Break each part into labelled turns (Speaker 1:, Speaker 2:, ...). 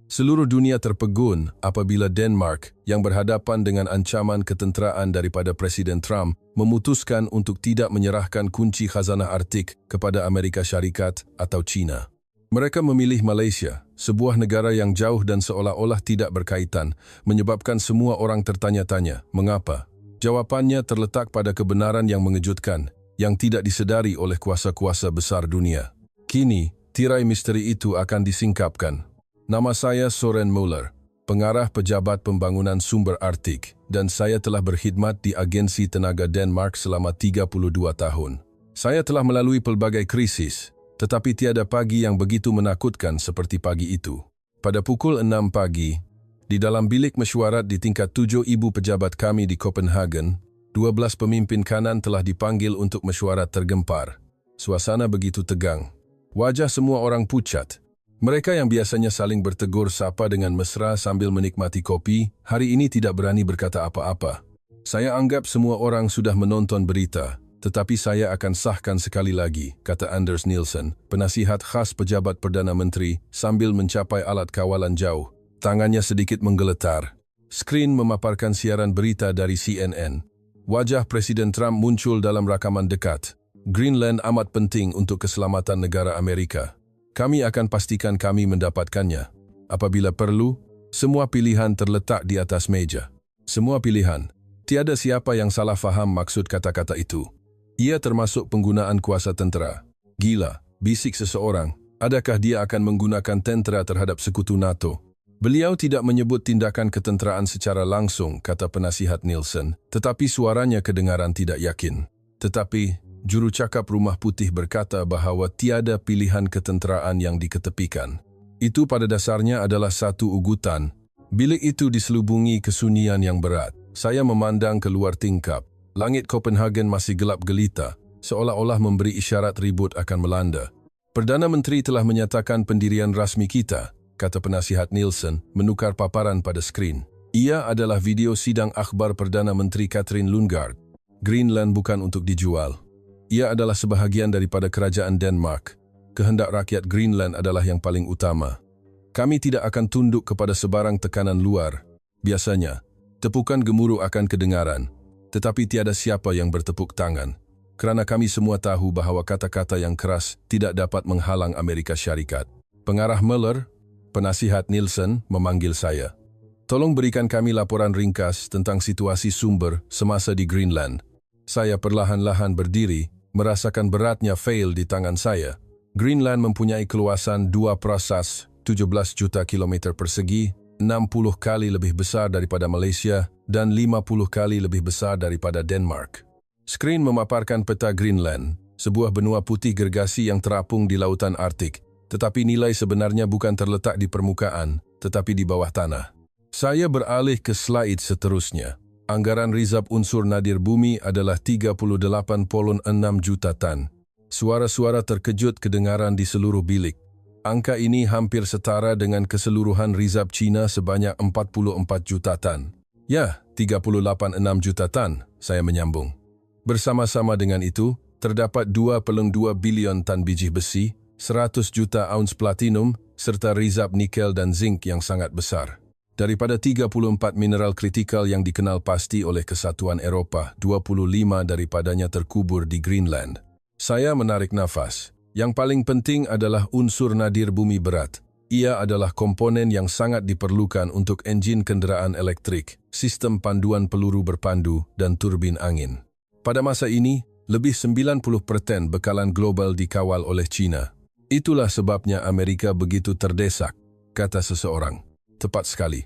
Speaker 1: Seluruh dunia terpegun apabila Denmark yang berhadapan dengan ancaman ketenteraan daripada Presiden Trump memutuskan untuk tidak menyerahkan kunci khazanah Arktik kepada Amerika Syarikat atau China. Mereka memilih Malaysia, sebuah negara yang jauh dan seolah-olah tidak berkaitan, menyebabkan semua orang tertanya-tanya, mengapa? Jawapannya terletak pada kebenaran yang mengejutkan, yang tidak disedari oleh kuasa-kuasa besar dunia. Kini, tirai misteri itu akan disingkapkan. Nama saya Soren Muller, pengarah pejabat pembangunan sumber Arktik, dan saya telah berkhidmat di Agensi Tenaga Denmark selama 32 tahun. Saya telah melalui pelbagai krisis, tetapi tiada pagi yang begitu menakutkan seperti pagi itu. Pada pukul 6 pagi, di dalam bilik mesyuarat di tingkat 7 ibu pejabat kami di Copenhagen, 12 pemimpin kanan telah dipanggil untuk mesyuarat tergempar. Suasana begitu tegang. Wajah semua orang pucat. Mereka yang biasanya saling bertegur sapa dengan mesra sambil menikmati kopi, hari ini tidak berani berkata apa-apa. Saya anggap semua orang sudah menonton berita, tetapi saya akan sahkan sekali lagi, kata Anders Nielsen, penasihat khas pejabat Perdana Menteri, sambil mencapai alat kawalan jauh. Tangannya sedikit menggeletar. Skrin memaparkan siaran berita dari CNN. Wajah Presiden Trump muncul dalam rakaman dekat. Greenland amat penting untuk keselamatan negara Amerika. Kami akan pastikan kami mendapatkannya. Apabila perlu, semua pilihan terletak di atas meja. Semua pilihan. Tiada siapa yang salah faham maksud kata-kata itu. Ia termasuk penggunaan kuasa tentera. Gila, bisik seseorang. Adakah dia akan menggunakan tentera terhadap sekutu NATO? Beliau tidak menyebut tindakan ketenteraan secara langsung, kata penasihat Nielsen, tetapi suaranya kedengaran tidak yakin. Tetapi, jurucakap Rumah Putih berkata bahawa tiada pilihan ketenteraan yang diketepikan. Itu pada dasarnya adalah satu ugutan. Bilik itu diselubungi kesunyian yang berat. Saya memandang keluar tingkap. Langit Copenhagen masih gelap gelita, seolah-olah memberi isyarat ribut akan melanda. Perdana Menteri telah menyatakan pendirian rasmi kita, kata penasihat Nielsen, menukar paparan pada skrin. Ia adalah video sidang akhbar Perdana Menteri Catherine Lundgaard. Greenland bukan untuk dijual. Ia adalah sebahagian daripada kerajaan Denmark. Kehendak rakyat Greenland adalah yang paling utama. Kami tidak akan tunduk kepada sebarang tekanan luar. Biasanya, tepukan gemuruh akan kedengaran. Tetapi tiada siapa yang bertepuk tangan, kerana kami semua tahu bahawa kata-kata yang keras tidak dapat menghalang Amerika Syarikat. Pengarah Muller, penasihat Nielsen, memanggil saya. Tolong berikan kami laporan ringkas tentang situasi sumber semasa di Greenland. Saya perlahan-lahan berdiri, merasakan beratnya fail di tangan saya. Greenland mempunyai keluasan 2/17 juta kilometer persegi, 60 kali lebih besar daripada Malaysia dan 50 kali lebih besar daripada Denmark. Skrin memaparkan peta Greenland, sebuah benua putih gergasi yang terapung di lautan Arktik, tetapi nilai sebenarnya bukan terletak di permukaan, tetapi di bawah tanah. Saya beralih ke slide seterusnya. Anggaran rizab unsur nadir bumi adalah 38.6 juta tan. Suara-suara terkejut kedengaran di seluruh bilik. Angka ini hampir setara dengan keseluruhan rizab China sebanyak 44 juta tan. Ya, 38.6 juta tan, saya menyambung. Bersama-sama dengan itu, terdapat 2.2 bilion tan biji besi, 100 juta ounce platinum, serta rizab nikel dan zinc yang sangat besar. Daripada 34 mineral kritikal yang dikenal pasti oleh Kesatuan Eropah, 25 daripadanya terkubur di Greenland. Saya menarik nafas. Yang paling penting adalah unsur nadir bumi berat. Ia adalah komponen yang sangat diperlukan untuk enjin kenderaan elektrik, sistem panduan peluru berpandu, dan turbin angin. Pada masa ini, lebih 90% bekalan global dikawal oleh China. Itulah sebabnya Amerika begitu terdesak, kata seseorang. Tepat sekali.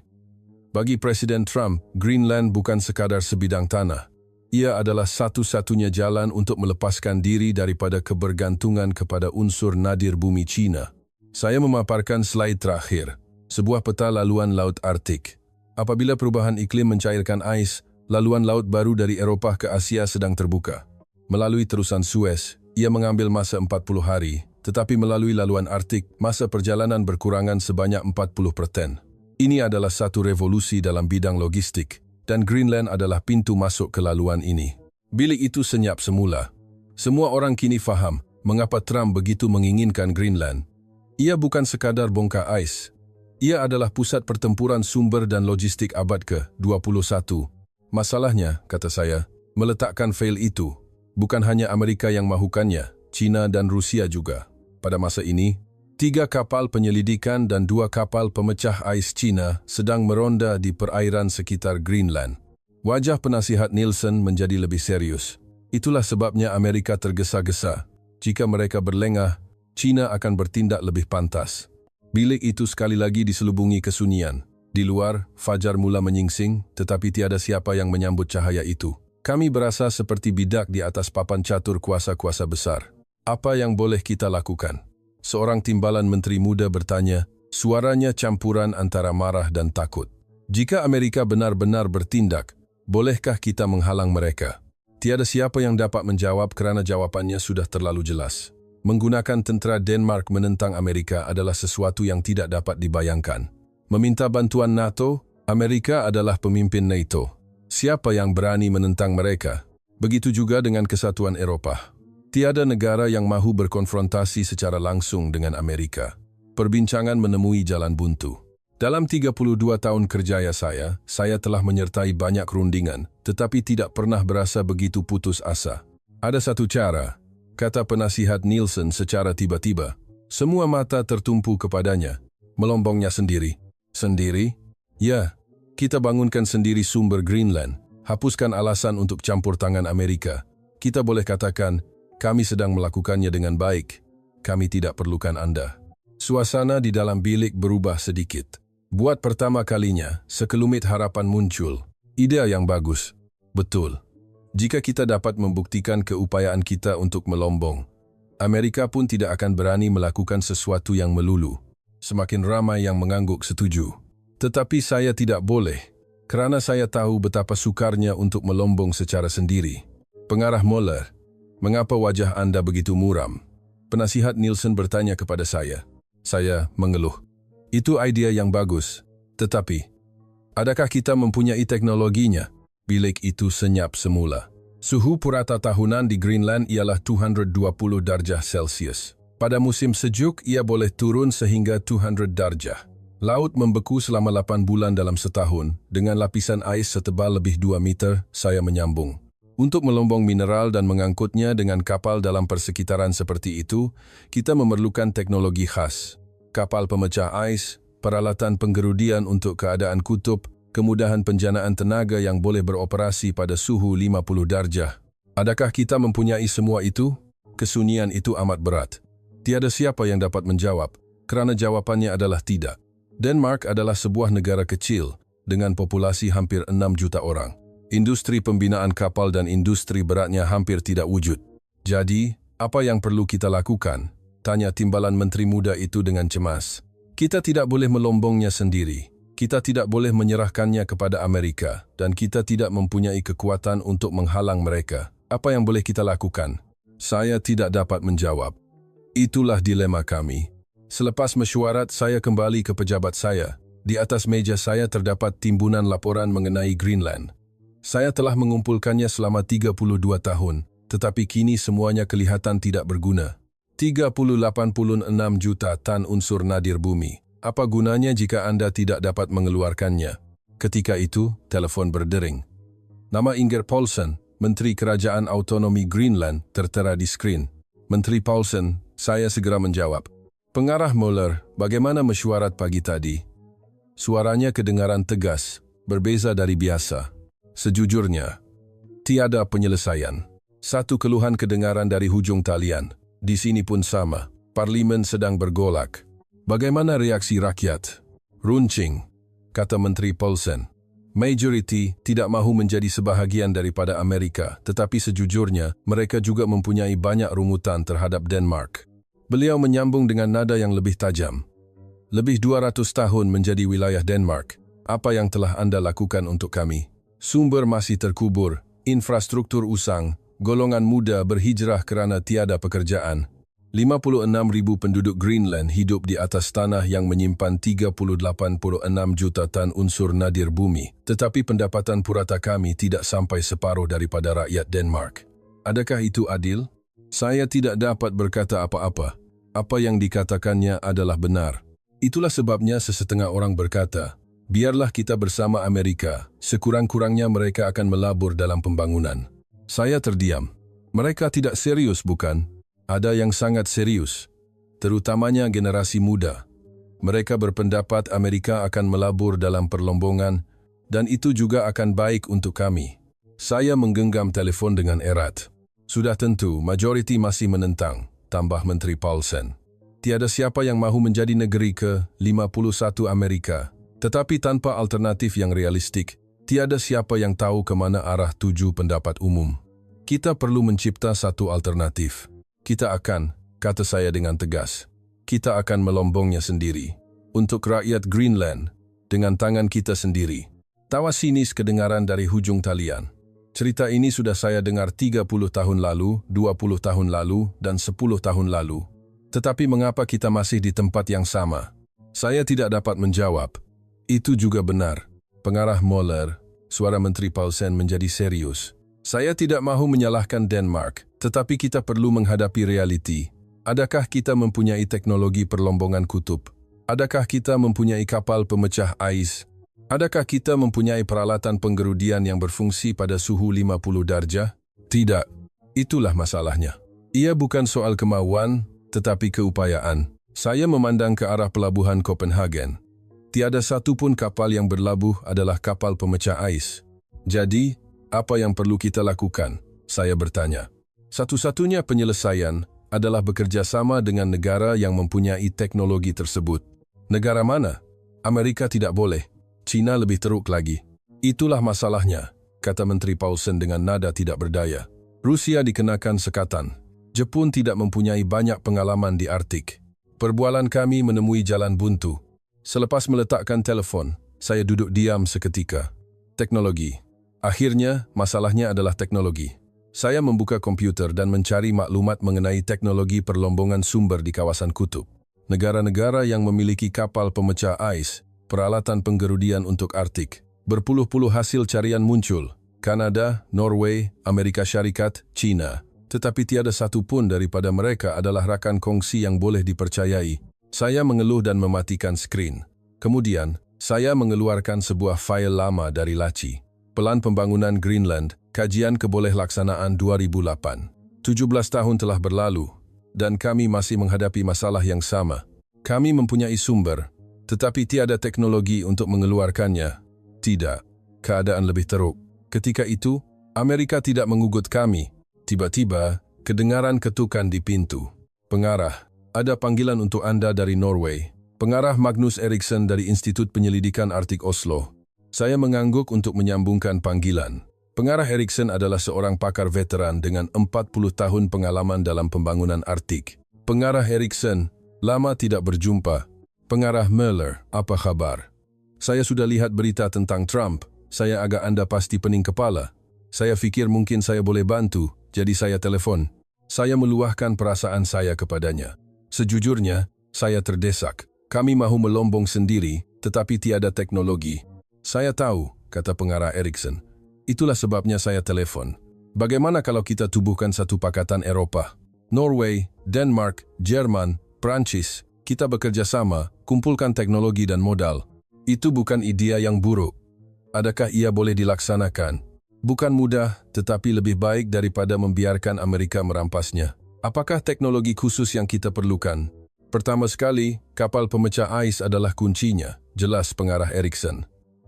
Speaker 1: Bagi Presiden Trump, Greenland bukan sekadar sebidang tanah. Ia adalah satu-satunya jalan untuk melepaskan diri daripada kebergantungan kepada unsur nadir bumi China. Saya memaparkan slide terakhir, sebuah peta laluan Laut Arktik. Apabila perubahan iklim mencairkan ais, laluan laut baru dari Eropah ke Asia sedang terbuka. Melalui terusan Suez, ia mengambil masa 40 hari, tetapi melalui laluan Arktik, masa perjalanan berkurangan sebanyak 40%. Ini adalah satu revolusi dalam bidang logistik, dan Greenland adalah pintu masuk ke laluan ini. Bilik itu senyap semula. Semua orang kini faham mengapa Trump begitu menginginkan Greenland. Ia bukan sekadar bongkar ais. Ia adalah pusat pertempuran sumber dan logistik abad ke-21. Masalahnya, kata saya, meletakkan fail itu. Bukan hanya Amerika yang mahukannya, China dan Rusia juga. Pada masa ini, 3 kapal penyelidikan dan 2 kapal pemecah ais China sedang meronda di perairan sekitar Greenland. Wajah penasihat Nielsen menjadi lebih serius. Itulah sebabnya Amerika tergesa-gesa. Jika mereka berlengah, China akan bertindak lebih pantas. Bilik itu sekali lagi diselubungi kesunyian. Di luar, fajar mula menyingsing, tetapi tiada siapa yang menyambut cahaya itu. Kami berasa seperti bidak di atas papan catur kuasa-kuasa besar. Apa yang boleh kita lakukan? Seorang timbalan menteri muda bertanya, suaranya campuran antara marah dan takut. Jika Amerika benar-benar bertindak, bolehkah kita menghalang mereka? Tiada siapa yang dapat menjawab kerana jawapannya sudah terlalu jelas. Menggunakan tentera Denmark menentang Amerika adalah sesuatu yang tidak dapat dibayangkan. Meminta bantuan NATO, Amerika adalah pemimpin NATO. Siapa yang berani menentang mereka? Begitu juga dengan kesatuan Eropah. Tiada negara yang mahu berkonfrontasi secara langsung dengan Amerika. Perbincangan menemui jalan buntu. Dalam 32 tahun kerjaya saya telah menyertai banyak rundingan, tetapi tidak pernah berasa begitu putus asa. Ada satu cara, kata penasihat Nielsen secara tiba-tiba. Semua mata tertumpu kepadanya. Melombongnya sendiri. Sendiri? Ya, kita bangunkan sendiri sumber Greenland. Hapuskan alasan untuk campur tangan Amerika. Kita boleh katakan, kami sedang melakukannya dengan baik. Kami tidak perlukan Anda. Suasana di dalam bilik berubah sedikit. Buat pertama kalinya, sekelumit harapan muncul. Ide yang bagus. Betul. Jika kita dapat membuktikan keupayaan kita untuk melombong, Amerika pun tidak akan berani melakukan sesuatu yang melulu. Semakin ramai yang mengangguk setuju. Tetapi saya tidak boleh, kerana saya tahu betapa sukarnya untuk melombong secara sendiri. Pengarah Mueller, mengapa wajah Anda begitu muram? Penasihat Nielsen bertanya kepada saya. Saya mengeluh. Itu idea yang bagus. Tetapi, adakah kita mempunyai teknologinya? Bilik itu senyap semula. Suhu purata tahunan di Greenland ialah 220 darjah Celsius. Pada musim sejuk, ia boleh turun sehingga 200 darjah. Laut membeku selama 8 bulan dalam setahun. Dengan lapisan ais setebal lebih 2 meter, saya menyambung. Untuk melombong mineral dan mengangkutnya dengan kapal dalam persekitaran seperti itu, kita memerlukan teknologi khas. Kapal pemecah ais, peralatan penggerudian untuk keadaan kutub, kemudahan penjanaan tenaga yang boleh beroperasi pada suhu 50 darjah. Adakah kita mempunyai semua itu? Kesunyian itu amat berat. Tiada siapa yang dapat menjawab, kerana jawapannya adalah tidak. Denmark adalah sebuah negara kecil dengan populasi hampir 6 juta orang. Industri pembinaan kapal dan industri beratnya hampir tidak wujud. Jadi, apa yang perlu kita lakukan? Tanya timbalan menteri muda itu dengan cemas. Kita tidak boleh melombongnya sendiri. Kita tidak boleh menyerahkannya kepada Amerika dan kita tidak mempunyai kekuatan untuk menghalang mereka. Apa yang boleh kita lakukan? Saya tidak dapat menjawab. Itulah dilema kami. Selepas mesyuarat, saya kembali ke pejabat saya. Di atas meja saya terdapat timbunan laporan mengenai Greenland. Saya telah mengumpulkannya selama 32 tahun, tetapi kini semuanya kelihatan tidak berguna. 386 juta tan unsur nadir bumi. Apa gunanya jika Anda tidak dapat mengeluarkannya? Ketika itu, telepon berdering. Nama Inger Paulsen, Menteri Kerajaan Autonomi Greenland, tertera di skrin. Menteri Paulsen, saya segera menjawab. Pengarah Mueller, bagaimana mesyuarat pagi tadi? Suaranya kedengaran tegas, berbeza dari biasa. Sejujurnya, tiada penyelesaian. Satu keluhan kedengaran dari hujung talian. Di sini pun sama. Parlimen sedang bergolak. Bagaimana reaksi rakyat? Runcing, kata Menteri Paulsen. Majority tidak mahu menjadi sebahagian daripada Amerika, tetapi sejujurnya mereka juga mempunyai banyak rungutan terhadap Denmark. Beliau menyambung dengan nada yang lebih tajam. Lebih 200 tahun menjadi wilayah Denmark. Apa yang telah Anda lakukan untuk kami? Sumber masih terkubur, infrastruktur usang, golongan muda berhijrah kerana tiada pekerjaan. 56,000 penduduk Greenland hidup di atas tanah yang menyimpan 386 juta tan unsur nadir bumi, tetapi pendapatan purata kami tidak sampai separuh daripada rakyat Denmark. Adakah itu adil? Saya tidak dapat berkata apa-apa. Apa yang dikatakannya adalah benar. Itulah sebabnya sesetengah orang berkata, biarlah kita bersama Amerika, sekurang-kurangnya mereka akan melabur dalam pembangunan. Saya terdiam. Mereka tidak serius, bukan? Ada yang sangat serius, terutamanya generasi muda. Mereka berpendapat Amerika akan melabur dalam perlombongan, dan itu juga akan baik untuk kami. Saya menggenggam telepon dengan erat. Sudah tentu, majoriti masih menentang, tambah Menteri Paulsen. Tiada siapa yang mahu menjadi negeri ke-51 Amerika. Tetapi tanpa alternatif yang realistik, tiada siapa yang tahu ke mana arah tuju pendapat umum. Kita perlu mencipta satu alternatif. Kita akan, kata saya dengan tegas, kita akan melombongnya sendiri. Untuk rakyat Greenland, dengan tangan kita sendiri. Tawa sinis kedengaran dari hujung talian. Cerita ini sudah saya dengar 30 tahun lalu, 20 tahun lalu, dan 10 tahun lalu. Tetapi mengapa kita masih di tempat yang sama? Saya tidak dapat menjawab. Itu juga benar. Pengarah Mueller, suara Menteri Paulsen menjadi serius. Saya tidak mahu menyalahkan Denmark, tetapi kita perlu menghadapi realiti. Adakah kita mempunyai teknologi perlombongan kutub? Adakah kita mempunyai kapal pemecah ais? Adakah kita mempunyai peralatan penggerudian yang berfungsi pada suhu 50 darjah? Tidak. Itulah masalahnya. Ia bukan soal kemauan, tetapi keupayaan. Saya memandang ke arah pelabuhan Copenhagen. Tiada satu pun kapal yang berlabuh adalah kapal pemecah ais. Jadi, apa yang perlu kita lakukan? Saya bertanya. Satu-satunya penyelesaian adalah bekerja sama dengan negara yang mempunyai teknologi tersebut. Negara mana? Amerika tidak boleh. China lebih teruk lagi. Itulah masalahnya, kata Menteri Paulsen dengan nada tidak berdaya. Rusia dikenakan sekatan. Jepun tidak mempunyai banyak pengalaman di Arktik. Perbualan kami menemui jalan buntu. Selepas meletakkan telefon, saya duduk diam seketika. Teknologi. Akhirnya, masalahnya adalah teknologi. Saya membuka komputer dan mencari maklumat mengenai teknologi perlombongan sumber di kawasan kutub. Negara-negara yang memiliki kapal pemecah ais, peralatan penggerudian untuk Arktik. Berpuluh-puluh hasil carian muncul. Kanada, Norway, Amerika Syarikat, China. Tetapi tiada satu pun daripada mereka adalah rakan kongsi yang boleh dipercayai. Saya mengeluh dan mematikan skrin. Kemudian, saya mengeluarkan sebuah fail lama dari laci. Pelan Pembangunan Greenland, Kajian Keboleh-laksanaan 2008. 17 tahun telah berlalu, dan kami masih menghadapi masalah yang sama. Kami mempunyai sumber, tetapi tiada teknologi untuk mengeluarkannya. Tidak, keadaan lebih teruk. Ketika itu, Amerika tidak mengugut kami. Tiba-tiba, kedengaran ketukan di pintu. Pengarah, ada panggilan untuk Anda dari Norway. Pengarah Magnus Eriksson dari Institut Penyelidikan Arktik Oslo. Saya mengangguk untuk menyambungkan panggilan. Pengarah Eriksson adalah seorang pakar veteran dengan 40 tahun pengalaman dalam pembangunan Arktik. Pengarah Eriksson, lama tidak berjumpa. Pengarah Mueller, apa kabar? Saya sudah lihat berita tentang Trump. Saya agak Anda pasti pening kepala. Saya fikir mungkin saya boleh bantu. Jadi saya telepon. Saya meluahkan perasaan saya kepadanya. Sejujurnya, saya terdesak. Kami mahu melombong sendiri, tetapi tiada teknologi. Saya tahu, kata pengarah Eriksson. Itulah sebabnya saya telepon. Bagaimana kalau kita tubuhkan satu pakatan Eropa? Norway, Denmark, Jerman, Prancis. Kita bekerja sama, kumpulkan teknologi dan modal. Itu bukan ide yang buruk. Adakah ia boleh dilaksanakan? Bukan mudah, tetapi lebih baik daripada membiarkan Amerika merampasnya. Apakah teknologi khusus yang kita perlukan? Pertama sekali, kapal pemecah ais adalah kuncinya, jelas pengarah Eriksson.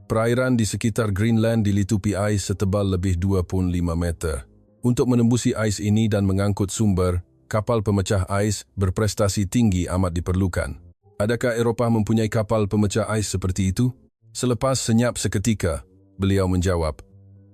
Speaker 1: Perairan di sekitar Greenland dilitupi ais setebal lebih 25 meter. Untuk menembusi ais ini dan mengangkut sumber, kapal pemecah ais berprestasi tinggi amat diperlukan. Adakah Eropa mempunyai kapal pemecah ais seperti itu? Selepas senyap seketika, beliau menjawab,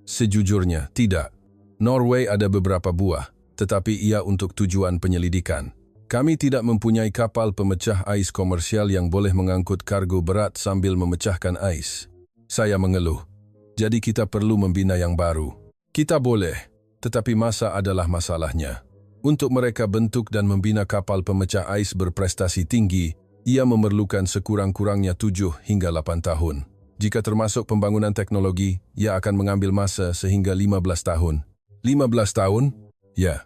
Speaker 1: sejujurnya, tidak. Norway ada beberapa buah, tetapi ia untuk tujuan penyelidikan. Kami tidak mempunyai kapal pemecah ais komersial yang boleh mengangkut kargo berat sambil memecahkan ais. Saya mengeluh. Jadi kita perlu membina yang baru. Kita boleh, tetapi masa adalah masalahnya. Untuk mereka bentuk dan membina kapal pemecah ais berprestasi tinggi, ia memerlukan sekurang-kurangnya 7 hingga 8 tahun. Jika termasuk pembangunan teknologi, ia akan mengambil masa sehingga 15 tahun. 15 tahun? Ya.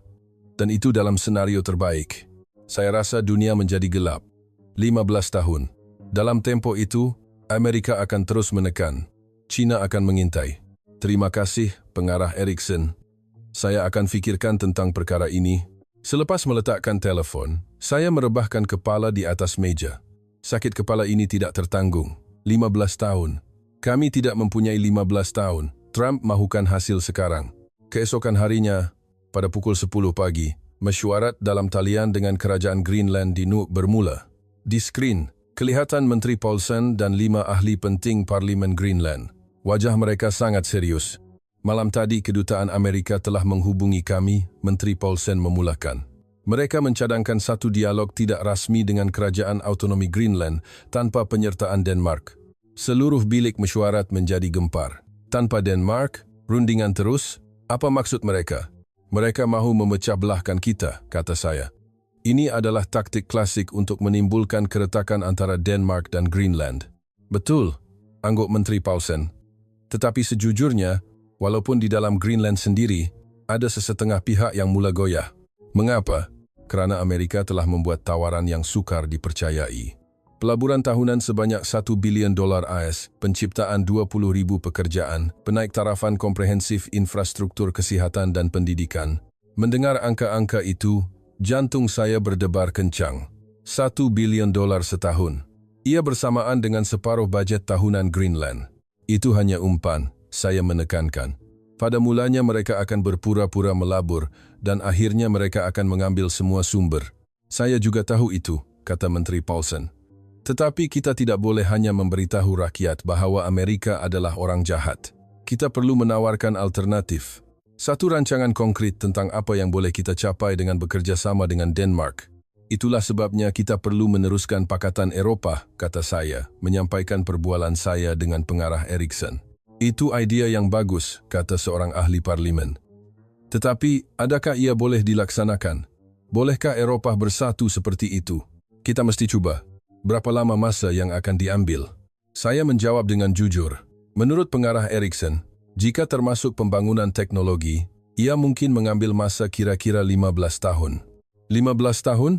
Speaker 1: Dan itu dalam senario terbaik. Saya rasa dunia menjadi gelap. 15 tahun. Dalam tempo itu, Amerika akan terus menekan. China akan mengintai. Terima kasih, pengarah Erickson. Saya akan fikirkan tentang perkara ini. Selepas meletakkan telefon, saya merebahkan kepala di atas meja. Sakit kepala ini tidak tertanggung. 15 tahun. Kami tidak mempunyai 15 tahun. Trump mahukan hasil sekarang. Keesokan harinya, pada pukul 10 pagi, mesyuarat dalam talian dengan kerajaan Greenland di Nuuk bermula. Di skrin, kelihatan Menteri Paulsen dan 5 ahli penting Parlimen Greenland. Wajah mereka sangat serius. Malam tadi, Kedutaan Amerika telah menghubungi kami, Menteri Paulsen memulakan. Mereka mencadangkan satu dialog tidak rasmi dengan Kerajaan Autonomi Greenland tanpa penyertaan Denmark. Seluruh bilik mesyuarat menjadi gempar. Tanpa Denmark, rundingan terus? Apa maksud mereka? Mereka mahu memecah belahkan kita, kata saya. Ini adalah taktik klasik untuk menimbulkan keretakan antara Denmark dan Greenland. Betul, angguk Menteri Paulsen. Tetapi sejujurnya, walaupun di dalam Greenland sendiri, ada sesetengah pihak yang mula goyah. Mengapa? Kerana Amerika telah membuat tawaran yang sukar dipercayai. Pelaburan tahunan sebanyak $1 bilion AS, penciptaan 20,000 pekerjaan, penaiktarafan komprehensif infrastruktur kesihatan dan pendidikan. Mendengar angka-angka itu, jantung saya berdebar kencang. $1 bilion setahun. Ia bersamaan dengan separuh bajet tahunan Greenland. Itu hanya umpan, saya menekankan. Pada mulanya mereka akan berpura-pura melabur dan akhirnya mereka akan mengambil semua sumber. Saya juga tahu itu, kata Menteri Paulsen. Tetapi kita tidak boleh hanya memberitahu rakyat bahwa Amerika adalah orang jahat. Kita perlu menawarkan alternatif. Satu rancangan konkret tentang apa yang boleh kita capai dengan bekerja sama dengan Denmark. Itulah sebabnya kita perlu meneruskan Pakatan Eropah, kata saya, menyampaikan perbualan saya dengan pengarah Erickson. Itu idea yang bagus, kata seorang ahli parlimen. Tetapi, adakah ia boleh dilaksanakan? Bolehkah Eropah bersatu seperti itu? Kita mesti cuba. Berapa lama masa yang akan diambil? Saya menjawab dengan jujur. Menurut pengarah Erickson, jika termasuk pembangunan teknologi, ia mungkin mengambil masa kira-kira 15 tahun. 15 tahun?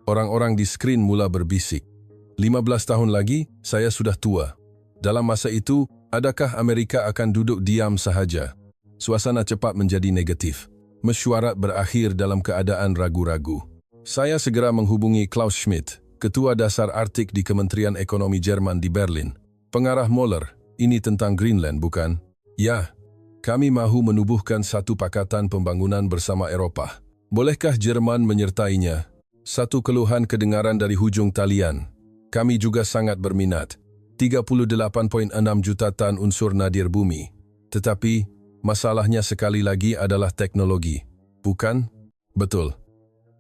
Speaker 1: Orang-orang di skrin mula berbisik. 15 tahun lagi, saya sudah tua. Dalam masa itu, adakah Amerika akan duduk diam sahaja? Suasana cepat menjadi negatif. Mesyuarat berakhir dalam keadaan ragu-ragu. Saya segera menghubungi Klaus Schmidt, Ketua Dasar Arktik di Kementerian Ekonomi Jerman di Berlin. Pengarah Moller, ini tentang Greenland, bukan? Ya, kami mahu menubuhkan satu pakatan pembangunan bersama Eropah. Bolehkah Jerman menyertainya? Satu keluhan kedengaran dari hujung talian. Kami juga sangat berminat. 38,6 juta tan unsur nadir bumi. Tetapi, masalahnya sekali lagi adalah teknologi. Bukan? Betul.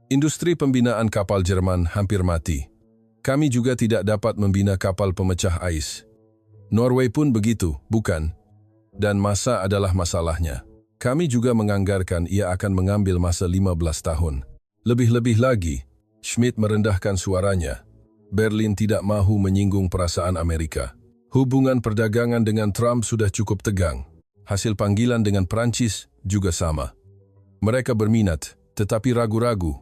Speaker 1: Industri pembinaan kapal Jerman hampir mati. Kami juga tidak dapat membina kapal pemecah ais. Norway pun begitu, bukan? Dan masa adalah masalahnya. Kami juga menganggarkan ia akan mengambil masa 15 tahun. Lebih-lebih lagi, Schmidt merendahkan suaranya. Berlin tidak mahu menyinggung perasaan Amerika. Hubungan perdagangan dengan Trump sudah cukup tegang. Hasil panggilan dengan Prancis juga sama. Mereka berminat, tetapi ragu-ragu.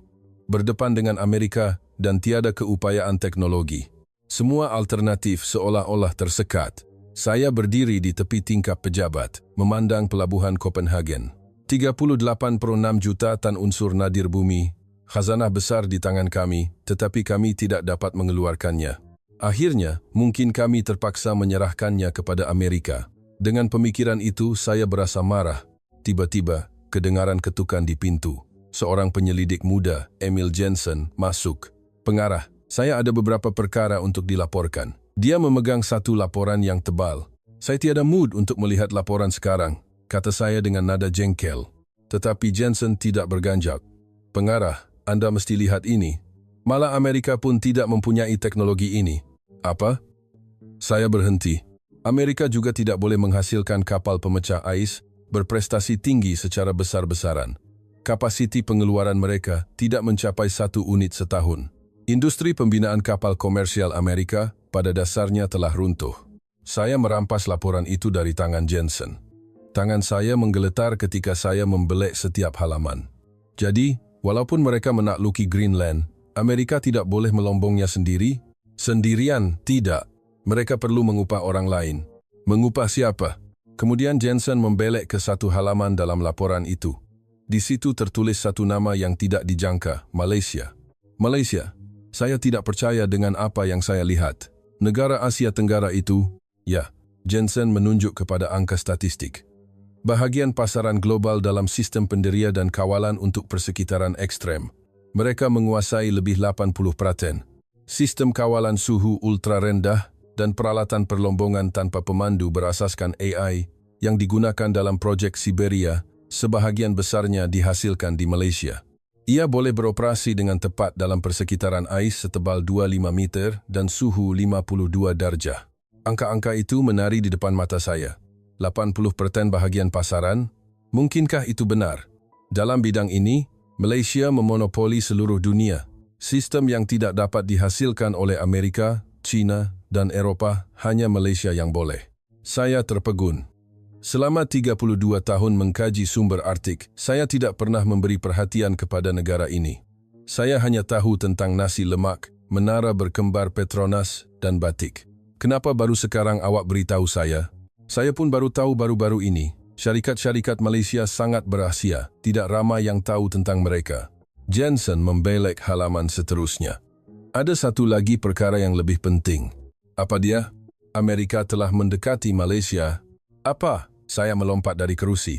Speaker 1: Berdepan dengan Amerika dan tiada keupayaan teknologi. Semua alternatif seolah-olah tersekat. Saya berdiri di tepi tingkap pejabat, memandang pelabuhan Copenhagen. 38,6 juta tan unsur nadir bumi. Khazanah besar di tangan kami, tetapi kami tidak dapat mengeluarkannya. Akhirnya, mungkin kami terpaksa menyerahkannya kepada Amerika. Dengan pemikiran itu, saya berasa marah. Tiba-tiba, kedengaran ketukan di pintu. Seorang penyelidik muda, Emil Jensen, masuk. Pengarah, saya ada beberapa perkara untuk dilaporkan. Dia memegang satu laporan yang tebal. Saya tiada mood untuk melihat laporan sekarang, kata saya dengan nada jengkel. Tetapi Jensen tidak berganjak. Pengarah, Anda mesti lihat ini. Malah Amerika pun tidak mempunyai teknologi ini. Apa? Saya berhenti. Amerika juga tidak boleh menghasilkan kapal pemecah ais berprestasi tinggi secara besar-besaran. Kapasiti pengeluaran mereka tidak mencapai 1 unit setahun. Industri pembinaan kapal komersial Amerika pada dasarnya telah runtuh. Saya merampas laporan itu dari tangan Jensen. Tangan saya menggeletar ketika saya membelek setiap halaman. Jadi, walaupun mereka menakluki Greenland, Amerika tidak boleh melombongnya sendiri. Sendirian? Tidak. Mereka perlu mengupah orang lain. Mengupah siapa? Kemudian Jensen membelek ke satu halaman dalam laporan itu. Di situ tertulis satu nama yang tidak dijangka, Malaysia. Malaysia? Saya tidak percaya dengan apa yang saya lihat. Negara Asia Tenggara itu, ya, Jensen menunjuk kepada angka statistik. Bahagian pasaran global dalam sistem penderia dan kawalan untuk persekitaran ekstrem. Mereka menguasai lebih 80%. Sistem kawalan suhu ultra rendah dan peralatan perlombongan tanpa pemandu berasaskan AI yang digunakan dalam projek Siberia, sebahagian besarnya dihasilkan di Malaysia. Ia boleh beroperasi dengan tepat dalam persekitaran ais setebal 25 meter dan suhu 52 darjah. Angka-angka itu menari di depan mata saya. 80% bahagian pasaran, mungkinkah itu benar? Dalam bidang ini, Malaysia memonopoli seluruh dunia. Sistem yang tidak dapat dihasilkan oleh Amerika, China, dan Eropah, hanya Malaysia yang boleh. Saya terpegun. Selama 32 tahun mengkaji sumber Arktik, saya tidak pernah memberi perhatian kepada negara ini. Saya hanya tahu tentang nasi lemak, menara berkembar Petronas, dan batik. Kenapa baru sekarang awak beritahu saya? Saya pun baru tahu baru-baru ini. Syarikat-syarikat Malaysia sangat berahsia, tidak ramai yang tahu tentang mereka. Jensen membelek halaman seterusnya. Ada satu lagi perkara yang lebih penting. Apa dia? Amerika telah mendekati Malaysia. Apa? Saya melompat dari kerusi.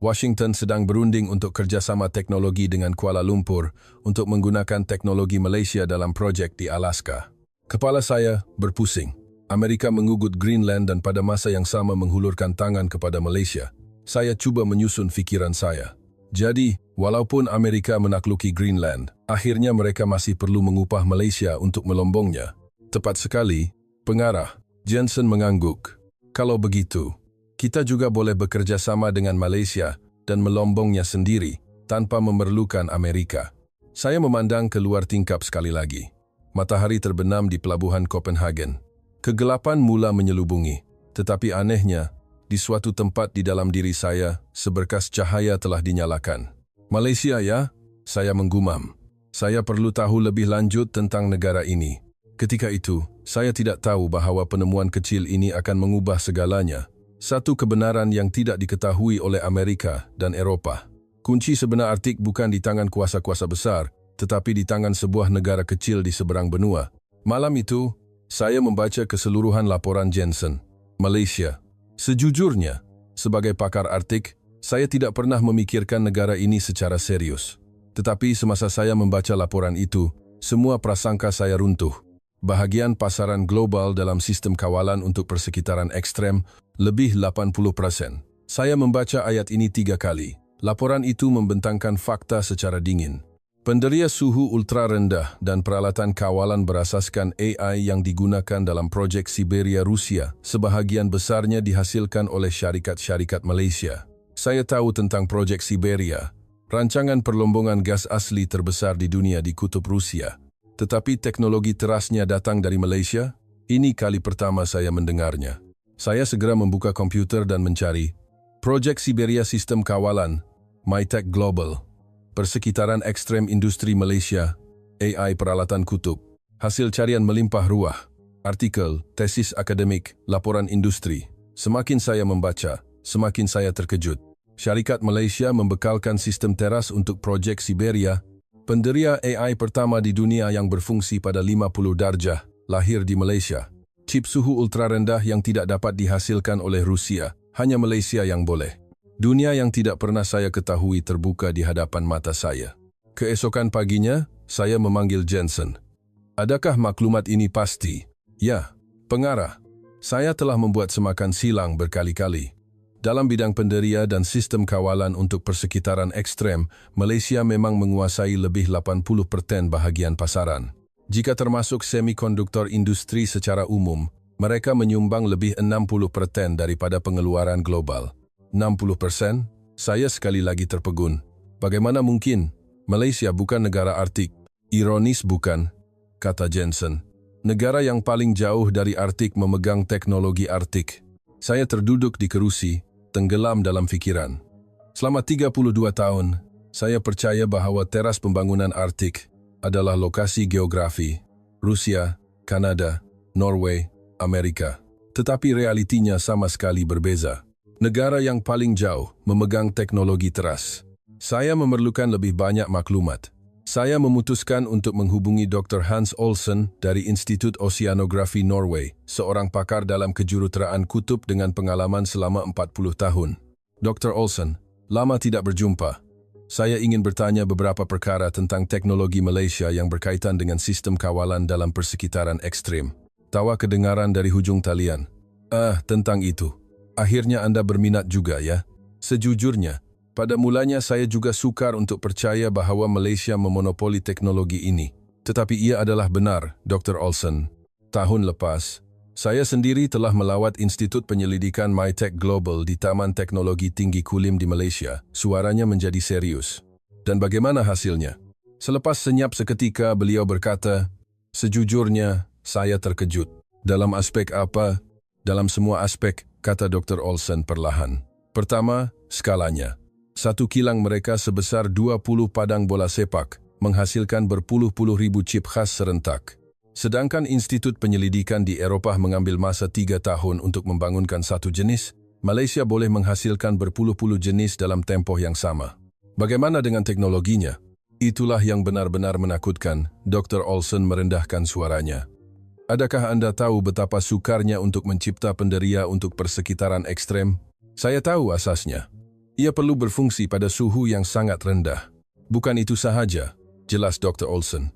Speaker 1: Washington sedang berunding untuk kerjasama teknologi dengan Kuala Lumpur untuk menggunakan teknologi Malaysia dalam projek di Alaska. Kepala saya berpusing. Amerika mengugut Greenland dan pada masa yang sama menghulurkan tangan kepada Malaysia. Saya cuba menyusun fikiran saya. Jadi, walaupun Amerika menakluki Greenland, akhirnya mereka masih perlu mengupah Malaysia untuk melombongnya. Tepat sekali, pengarah. Jensen mengangguk. Kalau begitu, kita juga boleh bekerja sama dengan Malaysia dan melombongnya sendiri tanpa memerlukan Amerika. Saya memandang keluar tingkap sekali lagi. Matahari terbenam di pelabuhan Copenhagen. Kegelapan mula menyelubungi, tetapi anehnya, di suatu tempat di dalam diri saya, seberkas cahaya telah dinyalakan. Malaysia ya? Saya menggumam. Saya perlu tahu lebih lanjut tentang negara ini. Ketika itu, saya tidak tahu bahawa penemuan kecil ini akan mengubah segalanya. Satu kebenaran yang tidak diketahui oleh Amerika dan Eropah. Kunci sebenar Arktik bukan di tangan kuasa-kuasa besar, tetapi di tangan sebuah negara kecil di seberang benua. Malam itu, saya membaca keseluruhan laporan Jensen. Malaysia. Sejujurnya, sebagai pakar Arktik, saya tidak pernah memikirkan negara ini secara serius. Tetapi semasa saya membaca laporan itu, semua prasangka saya runtuh. Bahagian pasaran global dalam sistem kawalan untuk persekitaran ekstrem lebih 80%. Saya membaca ayat ini 3 kali. Laporan itu membentangkan fakta secara dingin. Penderia suhu ultra rendah dan peralatan kawalan berasaskan AI yang digunakan dalam projek Siberia Rusia sebahagian besarnya dihasilkan oleh syarikat-syarikat Malaysia. Saya tahu tentang projek Siberia, rancangan perlombongan gas asli terbesar di dunia di kutub Rusia. Tetapi teknologi terasnya datang dari Malaysia? Ini kali pertama saya mendengarnya. Saya segera membuka komputer dan mencari projek Siberia Sistem Kawalan, MyTech Global. Persekitaran ekstrem industri Malaysia, AI peralatan kutub. Hasil carian melimpah ruah. Artikel, tesis akademik, laporan industri. Semakin saya membaca, semakin saya terkejut. Syarikat Malaysia membekalkan sistem teras untuk projek Siberia, penderia AI pertama di dunia yang berfungsi pada 50 darjah, lahir di Malaysia. Chip suhu ultra rendah yang tidak dapat dihasilkan oleh Rusia, hanya Malaysia yang boleh. Dunia yang tidak pernah saya ketahui terbuka di hadapan mata saya. Keesokan paginya, saya memanggil Jensen. Adakah maklumat ini pasti? Ya, pengarah. Saya telah membuat semakan silang berkali-kali. Dalam bidang penderia dan sistem kawalan untuk persekitaran ekstrem, Malaysia memang menguasai lebih 80% bahagian pasaran. Jika termasuk semikonduktor industri secara umum, mereka menyumbang lebih 60% daripada pengeluaran global. 60%? Saya sekali lagi terpegun. Bagaimana mungkin? Malaysia bukan negara Arktik. Ironis bukan? Kata Jensen. Negara yang paling jauh dari Arktik memegang teknologi Arktik. Saya terduduk di kerusi, tenggelam dalam fikiran. Selama 32 tahun, saya percaya bahawa teras pembangunan Arktik adalah lokasi geografi. Rusia, Kanada, Norway, Amerika. Tetapi realitinya sama sekali berbeza. Negara yang paling jauh memegang teknologi teras. Saya memerlukan lebih banyak maklumat. Saya memutuskan untuk menghubungi Dr. Hans Olsen dari Institut Oceanografi Norway, seorang pakar dalam kejuruteraan kutub dengan pengalaman selama 40 tahun. Dr. Olsen, lama tidak berjumpa. Saya ingin bertanya beberapa perkara tentang teknologi Malaysia yang berkaitan dengan sistem kawalan dalam persekitaran ekstrim. Tawa kedengaran dari hujung talian. Tentang itu. Akhirnya Anda berminat juga ya? Sejujurnya, pada mulanya saya juga sukar untuk percaya bahwa Malaysia memonopoli teknologi ini. Tetapi ia adalah benar, Dr. Olsen. Tahun lepas, saya sendiri telah melawat Institut Penyelidikan MyTech Global di Taman Teknologi Tinggi Kulim di Malaysia. Suaranya menjadi serius. Dan bagaimana hasilnya? Selepas senyap seketika, beliau berkata, "Sejujurnya, saya terkejut." "Dalam aspek apa?" "Dalam semua aspek," kata Dr. Olsen perlahan. Pertama, skalanya. Satu kilang mereka sebesar 20 padang bola sepak, menghasilkan berpuluh-puluh ribu chip khas serentak. Sedangkan Institut Penyelidikan di Eropah mengambil masa 3 tahun untuk membangunkan satu jenis, Malaysia boleh menghasilkan berpuluh-puluh jenis dalam tempoh yang sama. Bagaimana dengan teknologinya? Itulah yang benar-benar menakutkan, Dr. Olsen merendahkan suaranya. Adakah Anda tahu betapa sukarnya untuk mencipta penderia untuk persekitaran ekstrem? Saya tahu asasnya. Ia perlu berfungsi pada suhu yang sangat rendah. Bukan itu sahaja, jelas Dr. Olsen.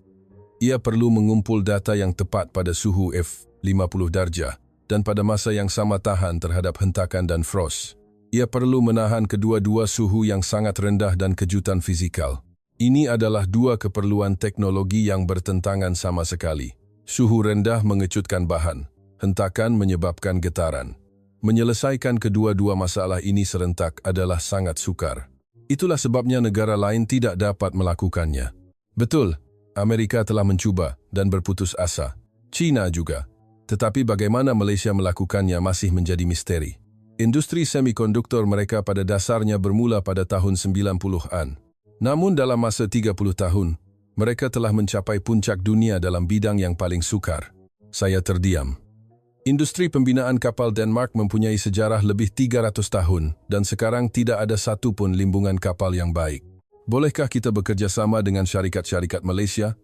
Speaker 1: Ia perlu mengumpul data yang tepat pada suhu F50 darjah dan pada masa yang sama tahan terhadap hentakan dan frost. Ia perlu menahan kedua-dua suhu yang sangat rendah dan kejutan fizikal. Ini adalah dua keperluan teknologi yang bertentangan sama sekali. Suhu rendah mengecutkan bahan, hentakan menyebabkan getaran. Menyelesaikan kedua-dua masalah ini serentak adalah sangat sukar. Itulah sebabnya negara lain tidak dapat melakukannya. Betul, Amerika telah mencuba dan berputus asa. China juga. Tetapi bagaimana Malaysia melakukannya masih menjadi misteri. Industri semikonduktor mereka pada dasarnya bermula pada tahun 90-an. Namun dalam masa 30 tahun, mereka telah mencapai puncak dunia dalam bidang yang paling sukar. Saya terdiam. Industri pembinaan kapal Denmark mempunyai sejarah lebih 300 tahun dan sekarang tidak ada satu pun limbungan kapal yang baik. Bolehkah kita bekerja sama dengan syarikat-syarikat Malaysia?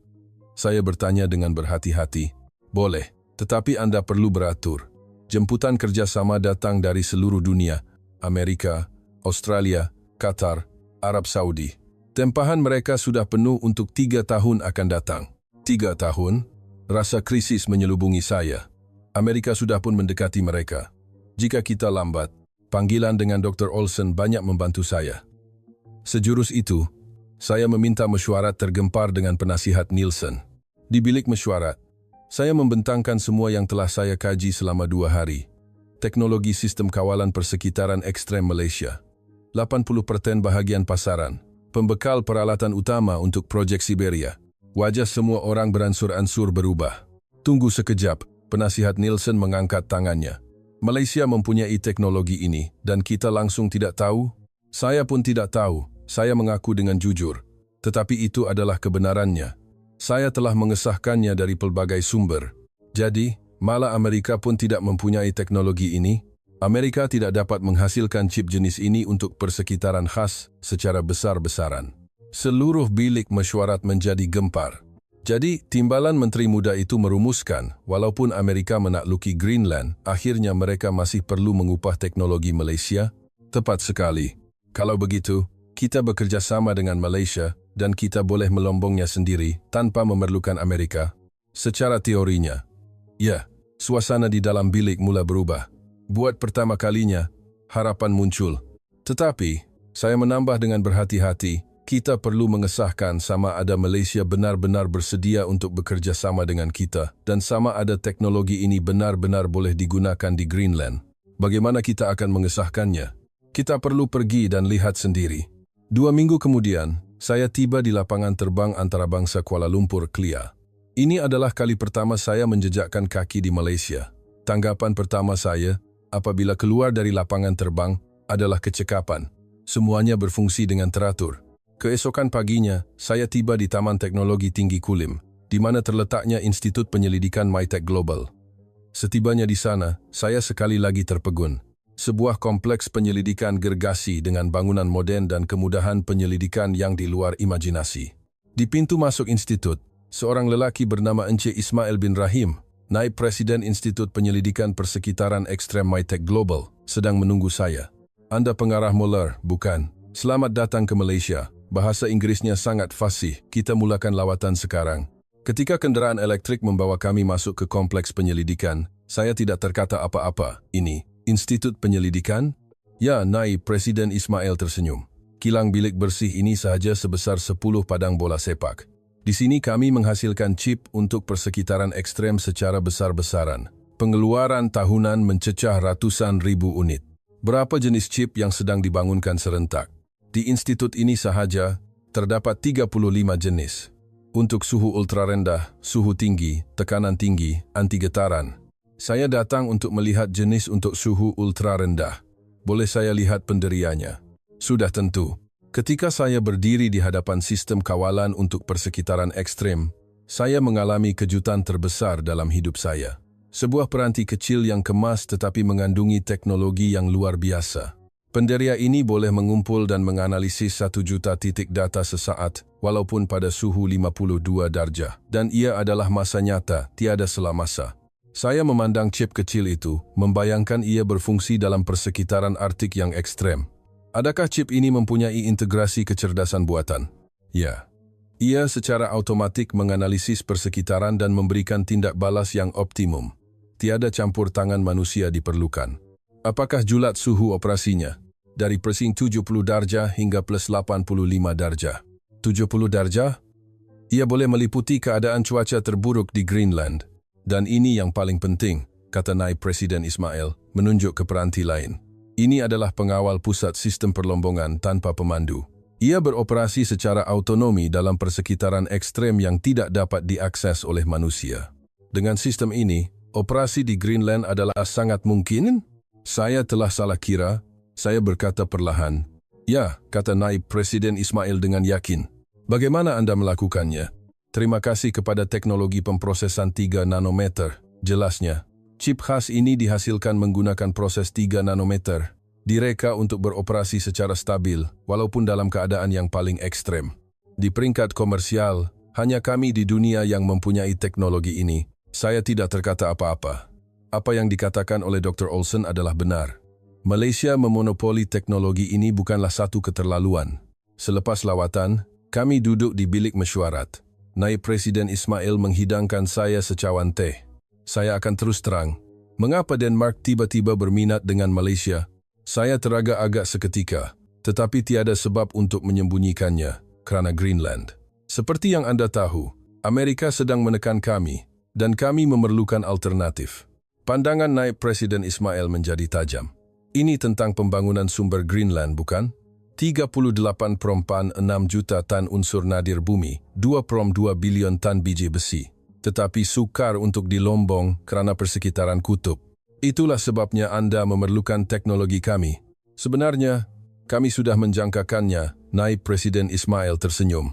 Speaker 1: Saya bertanya dengan berhati-hati. Boleh, tetapi Anda perlu beratur. Jemputan kerjasama datang dari seluruh dunia, Amerika, Australia, Qatar, Arab Saudi. Tempahan mereka sudah penuh untuk 3 tahun akan datang. 3 tahun? Rasa krisis menyelubungi saya. Amerika sudah pun mendekati mereka. Jika kita lambat, panggilan dengan Dr. Olsen banyak membantu saya. Sejurus itu, saya meminta mesyuarat tergempar dengan penasihat Nielsen. Di bilik mesyuarat, saya membentangkan semua yang telah saya kaji selama 2 hari. Teknologi sistem kawalan persekitaran ekstrem Malaysia. 80% bahagian pasaran. Pembekal peralatan utama untuk projek Siberia. Wajah semua orang beransur-ansur berubah. Tunggu sekejap. Penasihat Nielsen mengangkat tangannya. Malaysia mempunyai teknologi ini dan kita langsung tidak tahu? Saya pun tidak tahu, saya mengaku dengan jujur. Tetapi itu adalah kebenarannya. Saya telah mengesahkannya dari pelbagai sumber. Jadi, malah Amerika pun tidak mempunyai teknologi ini. Amerika tidak dapat menghasilkan chip jenis ini untuk persekitaran khas secara besar-besaran. Seluruh bilik mesyuarat menjadi gempar. Jadi, timbalan Menteri Muda itu merumuskan, walaupun Amerika menakluki Greenland, akhirnya mereka masih perlu mengupah teknologi Malaysia? Tepat sekali. Kalau begitu, kita bekerja sama dengan Malaysia dan kita boleh melombongnya sendiri tanpa memerlukan Amerika. Secara teorinya, ya, suasana di dalam bilik mula berubah. Buat pertama kalinya, harapan muncul. Tetapi, saya menambah dengan berhati-hati, kita perlu mengesahkan sama ada Malaysia benar-benar bersedia untuk bekerja sama dengan kita dan sama ada teknologi ini benar-benar boleh digunakan di Greenland. Bagaimana kita akan mengesahkannya? Kita perlu pergi dan lihat sendiri. 2 minggu kemudian, saya tiba di lapangan terbang antarabangsa Kuala Lumpur, Kelia. Ini adalah kali pertama saya menjejakkan kaki di Malaysia. Tanggapan pertama saya, apabila keluar dari lapangan terbang, adalah kecekapan. Semuanya berfungsi dengan teratur. Keesokan paginya, saya tiba di Taman Teknologi Tinggi Kulim. di mana terletaknya Institut Penyelidikan MITEC Global. Setibanya di sana, saya sekali lagi terpegun. Sebuah kompleks penyelidikan gergasi dengan bangunan moden dan kemudahan penyelidikan yang di luar imajinasi. Di pintu masuk institut, seorang lelaki bernama Encik Ismail bin Rahim, Naib Presiden Institut Penyelidikan Persekitaran Ekstrem MITEC Global, sedang menunggu saya. Anda pengarah Muller, bukan? Selamat datang ke Malaysia. Bahasa Inggrisnya sangat fasih. Kita mulakan lawatan sekarang. Ketika kenderaan elektrik membawa kami masuk ke kompleks penyelidikan, saya tidak terkata apa-apa. Ini Institut Penyelidikan? Ya, Naib Presiden Ismail tersenyum. Kilang bilik bersih ini sahaja sebesar 10 padang bola sepak. Di sini kami menghasilkan chip untuk persekitaran ekstrem secara besar-besaran. Pengeluaran tahunan mencecah ratusan ribu unit. Berapa jenis chip yang sedang dibangunkan serentak? Di institut ini sahaja, terdapat 35 jenis. Untuk suhu ultra rendah, suhu tinggi, tekanan tinggi, anti getaran. Saya datang untuk melihat jenis untuk suhu ultra rendah. Boleh saya lihat pendiriannya? Sudah tentu. Ketika saya berdiri di hadapan sistem kawalan untuk persekitaran ekstrem, saya mengalami kejutan terbesar dalam hidup saya. Sebuah peranti kecil yang kemas tetapi mengandungi teknologi yang luar biasa. Penderia ini boleh mengumpul dan menganalisis 1 juta titik data sesaat, walaupun pada suhu 52 darjah. Dan ia adalah masa nyata, tiada selah masa. Saya memandang chip kecil itu, membayangkan ia berfungsi dalam persekitaran Arktik yang ekstrem. Adakah chip ini mempunyai integrasi kecerdasan buatan? Ya. Ia secara automatik menganalisis persekitaran dan memberikan tindak balas yang optimum. Tiada campur tangan manusia diperlukan. Apakah julat suhu operasinya? Dari persing 70 darjah hingga plus 85 darjah. 70 darjah? Ia boleh meliputi keadaan cuaca terburuk di Greenland. Dan ini yang paling penting, kata Naib Presiden Ismail, menunjuk ke peranti lain. Ini adalah pengawal pusat sistem perlombongan tanpa pemandu. Ia beroperasi secara autonomi dalam persekitaran ekstrem yang tidak dapat diakses oleh manusia. Dengan sistem ini, operasi di Greenland adalah sangat mungkin? Saya telah salah kira, saya berkata perlahan. Ya, kata Naib Presiden Ismail dengan yakin. Bagaimana Anda melakukannya? Terima kasih kepada teknologi pemprosesan 3 nanometer, jelasnya. Chip khas ini dihasilkan menggunakan proses 3 nanometer, direka untuk beroperasi secara stabil, walaupun dalam keadaan yang paling ekstrem. Di peringkat komersial, hanya kami di dunia yang mempunyai teknologi ini. Saya tidak terkata apa-apa. Apa yang dikatakan oleh Dr. Olsen adalah benar. Malaysia memonopoli teknologi ini bukanlah satu keterlaluan. Selepas lawatan, kami duduk di bilik mesyuarat. Naib Presiden Ismail menghidangkan saya secawan teh. Saya akan terus terang. Mengapa Denmark tiba-tiba berminat dengan Malaysia? Saya teragak-agak seketika, tetapi tiada sebab untuk menyembunyikannya, kerana Greenland. Seperti yang Anda tahu, Amerika sedang menekan kami, dan kami memerlukan alternatif. Pandangan Naib Presiden Ismail menjadi tajam. Ini tentang pembangunan sumber Greenland, bukan? 38,6 juta tan unsur nadir bumi, 2,2 bilion tan biji besi. Tetapi sukar untuk dilombong kerana persekitaran kutub. Itulah sebabnya Anda memerlukan teknologi kami. Sebenarnya, kami sudah menjangkakannya, Naib Presiden Ismail tersenyum.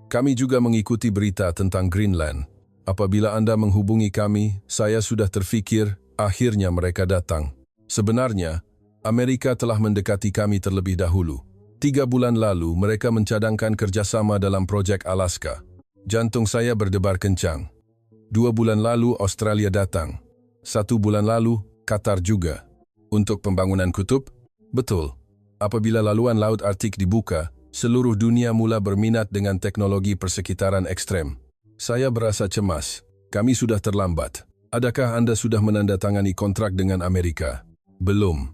Speaker 1: Kami juga mengikuti berita tentang Greenland. Apabila Anda menghubungi kami, saya sudah terfikir, akhirnya mereka datang. Sebenarnya, Amerika telah mendekati kami terlebih dahulu. 3 bulan lalu, mereka mencadangkan kerjasama dalam projek Alaska. Jantung saya berdebar kencang. 2 bulan lalu, Australia datang. 1 bulan lalu, Qatar juga. Untuk pembangunan kutub? Betul. Apabila laluan Laut Arktik dibuka, seluruh dunia mula berminat dengan teknologi persekitaran ekstrem. Saya berasa cemas. Kami sudah terlambat. Adakah Anda sudah menandatangani kontrak dengan Amerika? Belum.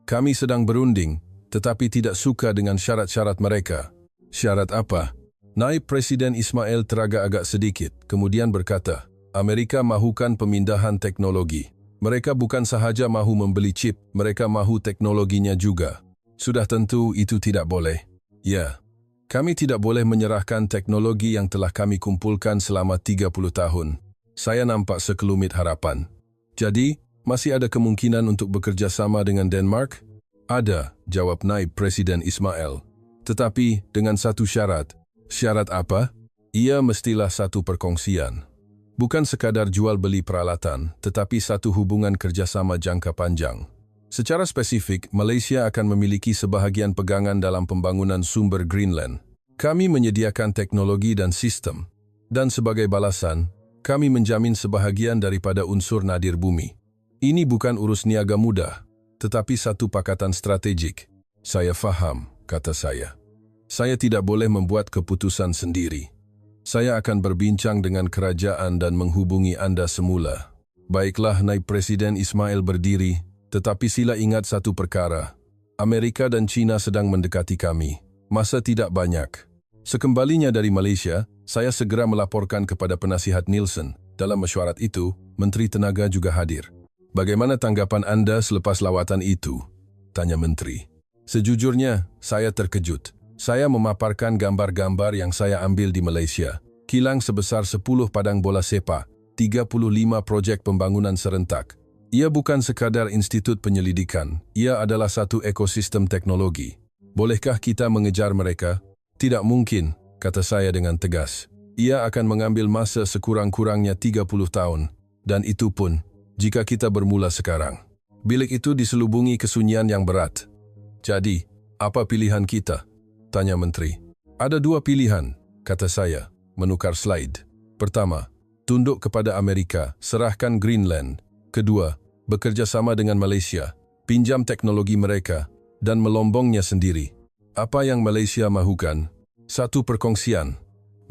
Speaker 1: Kami sedang berunding, tetapi tidak suka dengan syarat-syarat mereka. Syarat apa? Naib Presiden Ismail teragak-agak sedikit, kemudian berkata, Amerika mahukan pemindahan teknologi. Mereka bukan sahaja mahu membeli chip, mereka mahu teknologinya juga. Sudah tentu itu tidak boleh. Ya. Kami tidak boleh menyerahkan teknologi yang telah kami kumpulkan selama 30 tahun. Saya nampak sekelumit harapan. Jadi, masih ada kemungkinan untuk bekerja sama dengan Denmark? Ada, jawab Naib Presiden Ismail. Tetapi, dengan satu syarat. Syarat apa? Ia mestilah satu perkongsian. Bukan sekadar jual-beli peralatan, tetapi satu hubungan kerjasama jangka panjang. Secara spesifik, Malaysia akan memiliki sebahagian pegangan dalam pembangunan sumber Greenland. Kami menyediakan teknologi dan sistem. Dan sebagai balasan, kami menjamin sebahagian daripada unsur nadir bumi. Ini bukan urus niaga mudah, tetapi satu pakatan strategik. Saya faham, kata saya. Saya tidak boleh membuat keputusan sendiri. Saya akan berbincang dengan kerajaan dan menghubungi Anda semula. Baiklah, Naib Presiden Ismail berdiri, tetapi sila ingat satu perkara. Amerika dan China sedang mendekati kami. Masa tidak banyak. Sekembalinya dari Malaysia, saya segera melaporkan kepada penasihat Nielsen. Dalam mesyuarat itu, Menteri Tenaga juga hadir. Bagaimana tanggapan Anda selepas lawatan itu? Tanya Menteri. Sejujurnya, saya terkejut. Saya memaparkan gambar-gambar yang saya ambil di Malaysia. Kilang sebesar 10 padang bola sepak, 35 projek pembangunan serentak. Ia bukan sekadar institut penyelidikan, ia adalah satu ekosistem teknologi. Bolehkah kita mengejar mereka? Tidak mungkin, kata saya dengan tegas. Ia akan mengambil masa sekurang-kurangnya 30 tahun, dan itu pun, jika kita bermula sekarang. Bilik itu diselubungi kesunyian yang berat. Jadi, apa pilihan kita? Tanya Menteri. Ada dua pilihan, kata saya, menukar slide. Pertama, tunduk kepada Amerika, serahkan Greenland. Kedua, bekerja sama dengan Malaysia, pinjam teknologi mereka, dan melombongnya sendiri. Apa yang Malaysia mahukan? Satu perkongsian.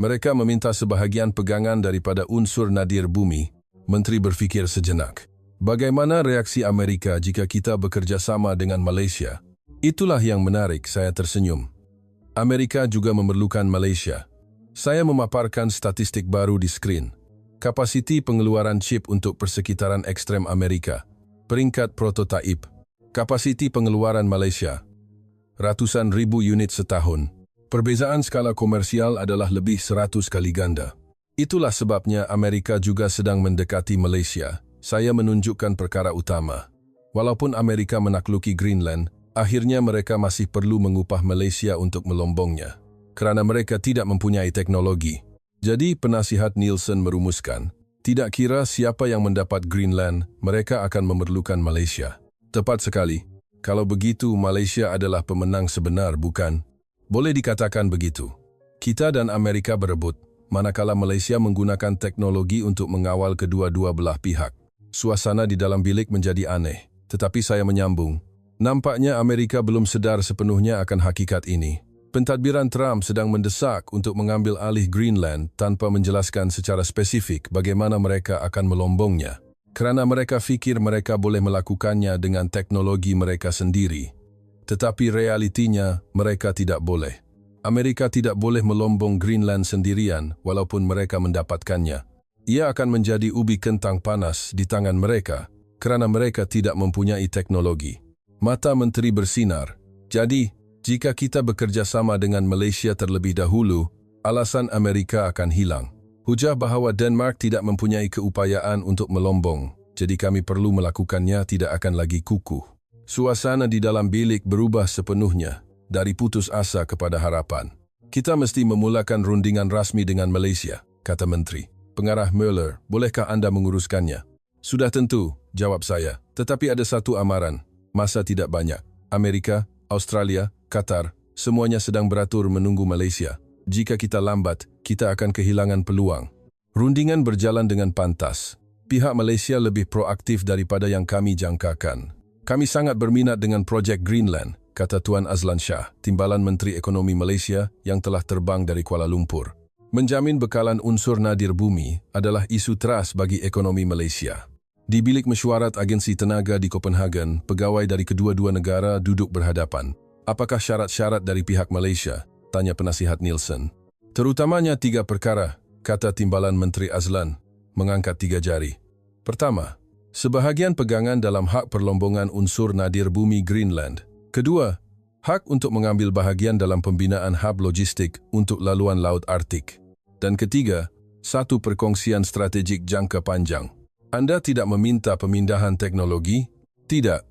Speaker 1: Mereka meminta sebahagian pegangan daripada unsur nadir bumi. Menteri berfikir sejenak. Bagaimana reaksi Amerika jika kita bekerja sama dengan Malaysia? Itulah yang menarik, saya tersenyum. Amerika juga memerlukan Malaysia. Saya memaparkan statistik baru di skrin. Kapasiti pengeluaran chip untuk persekitaran ekstrem Amerika. Peringkat prototipe. Kapasiti pengeluaran Malaysia. Ratusan ribu unit setahun. Perbezaan skala komersial adalah lebih 100 kali ganda. Itulah sebabnya Amerika juga sedang mendekati Malaysia. Saya menunjukkan perkara utama. Walaupun Amerika menakluki Greenland, akhirnya mereka masih perlu mengupah Malaysia untuk melombongnya. Kerana mereka tidak mempunyai teknologi. Jadi penasihat Nielsen merumuskan, tidak kira siapa yang mendapat Greenland, mereka akan memerlukan Malaysia. Tepat sekali. Kalau begitu, Malaysia adalah pemenang sebenar, bukan? Boleh dikatakan begitu. Kita dan Amerika berebut, manakala Malaysia menggunakan teknologi untuk mengawal kedua-dua belah pihak. Suasana di dalam bilik menjadi aneh, tetapi saya menyambung. Nampaknya Amerika belum sedar sepenuhnya akan hakikat ini. Pentadbiran Trump sedang mendesak untuk mengambil alih Greenland tanpa menjelaskan secara spesifik bagaimana mereka akan melombongnya. Kerana mereka fikir mereka boleh melakukannya dengan teknologi mereka sendiri. Tetapi realitinya, mereka tidak boleh. Amerika tidak boleh melombong Greenland sendirian walaupun mereka mendapatkannya. Ia akan menjadi ubi kentang panas di tangan mereka kerana mereka tidak mempunyai teknologi. Mata Menteri bersinar. Jadi, jika kita bekerja sama dengan Malaysia terlebih dahulu, alasan Amerika akan hilang. Hujah bahawa Denmark tidak mempunyai keupayaan untuk melombong, jadi kami perlu melakukannya tidak akan lagi kukuh. Suasana di dalam bilik berubah sepenuhnya, dari putus asa kepada harapan. Kita mesti memulakan rundingan rasmi dengan Malaysia, kata Menteri. Pengarah Mueller, bolehkah Anda menguruskannya? Sudah tentu, jawab saya, tetapi ada satu amaran. Masa tidak banyak. Amerika, Australia, Qatar, semuanya sedang beratur menunggu Malaysia. Jika kita lambat, kita akan kehilangan peluang. Rundingan berjalan dengan pantas. Pihak Malaysia lebih proaktif daripada yang kami jangkakan. Kami sangat berminat dengan projek Greenland, kata Tuan Azlan Shah, Timbalan Menteri Ekonomi Malaysia yang telah terbang dari Kuala Lumpur. Menjamin bekalan unsur nadir bumi adalah isu teras bagi ekonomi Malaysia. Di bilik mesyuarat agensi tenaga di Copenhagen, pegawai dari kedua-dua negara duduk berhadapan. Apakah syarat-syarat dari pihak Malaysia? Tanya penasihat Nielsen. Terutamanya 3 perkara, kata Timbalan Menteri Azlan, mengangkat 3 jari. Pertama, sebahagian pegangan dalam hak perlombongan unsur nadir bumi Greenland. Kedua, hak untuk mengambil bahagian dalam pembinaan hub logistik untuk laluan Laut Arktik. Dan ketiga, satu perkongsian strategik jangka panjang. Anda tidak meminta pemindahan teknologi? Tidak.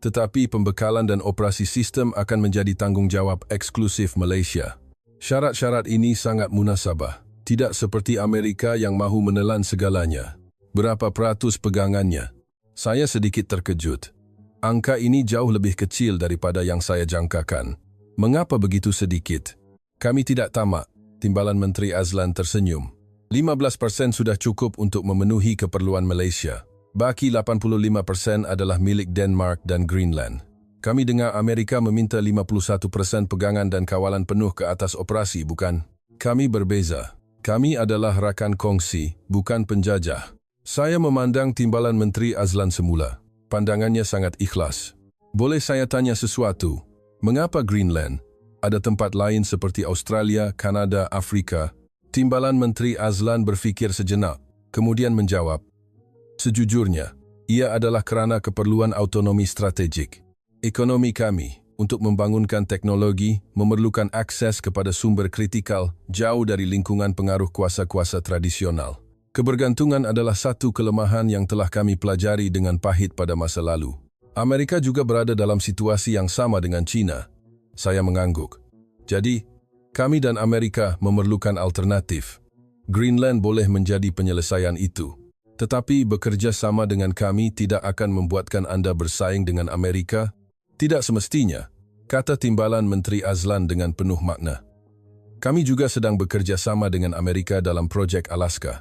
Speaker 1: Tetapi pembekalan dan operasi sistem akan menjadi tanggungjawab eksklusif Malaysia. Syarat-syarat ini sangat munasabah. Tidak seperti Amerika yang mahu menelan segalanya. Berapa peratus pegangannya? Saya sedikit terkejut. Angka ini jauh lebih kecil daripada yang saya jangkakan. Mengapa begitu sedikit? Kami tidak tamak. Timbalan Menteri Azlan tersenyum. 15% sudah cukup untuk memenuhi keperluan Malaysia. Baki 85% adalah milik Denmark dan Greenland. Kami dengar Amerika meminta 51% pegangan dan kawalan penuh ke atas operasi, bukan? Kami berbeza. Kami adalah rakan kongsi, bukan penjajah. Saya memandang timbalan Menteri Azlan semula. Pandangannya sangat ikhlas. Boleh saya tanya sesuatu? Mengapa Greenland? Ada tempat lain seperti Australia, Kanada, Afrika. Timbalan Menteri Azlan berfikir sejenak, kemudian menjawab, sejujurnya, ia adalah kerana keperluan autonomi strategik. Ekonomi kami, untuk membangunkan teknologi, memerlukan akses kepada sumber kritikal jauh dari lingkungan pengaruh kuasa-kuasa tradisional. Kebergantungan adalah satu kelemahan yang telah kami pelajari dengan pahit pada masa lalu. Amerika juga berada dalam situasi yang sama dengan China. Saya mengangguk. Jadi, kami dan Amerika memerlukan alternatif. Greenland boleh menjadi penyelesaian itu. Tetapi bekerja sama dengan kami tidak akan membuatkan Anda bersaing dengan Amerika? Tidak semestinya, kata timbalan Menteri Azlan dengan penuh makna. Kami juga sedang bekerja sama dengan Amerika dalam projek Alaska.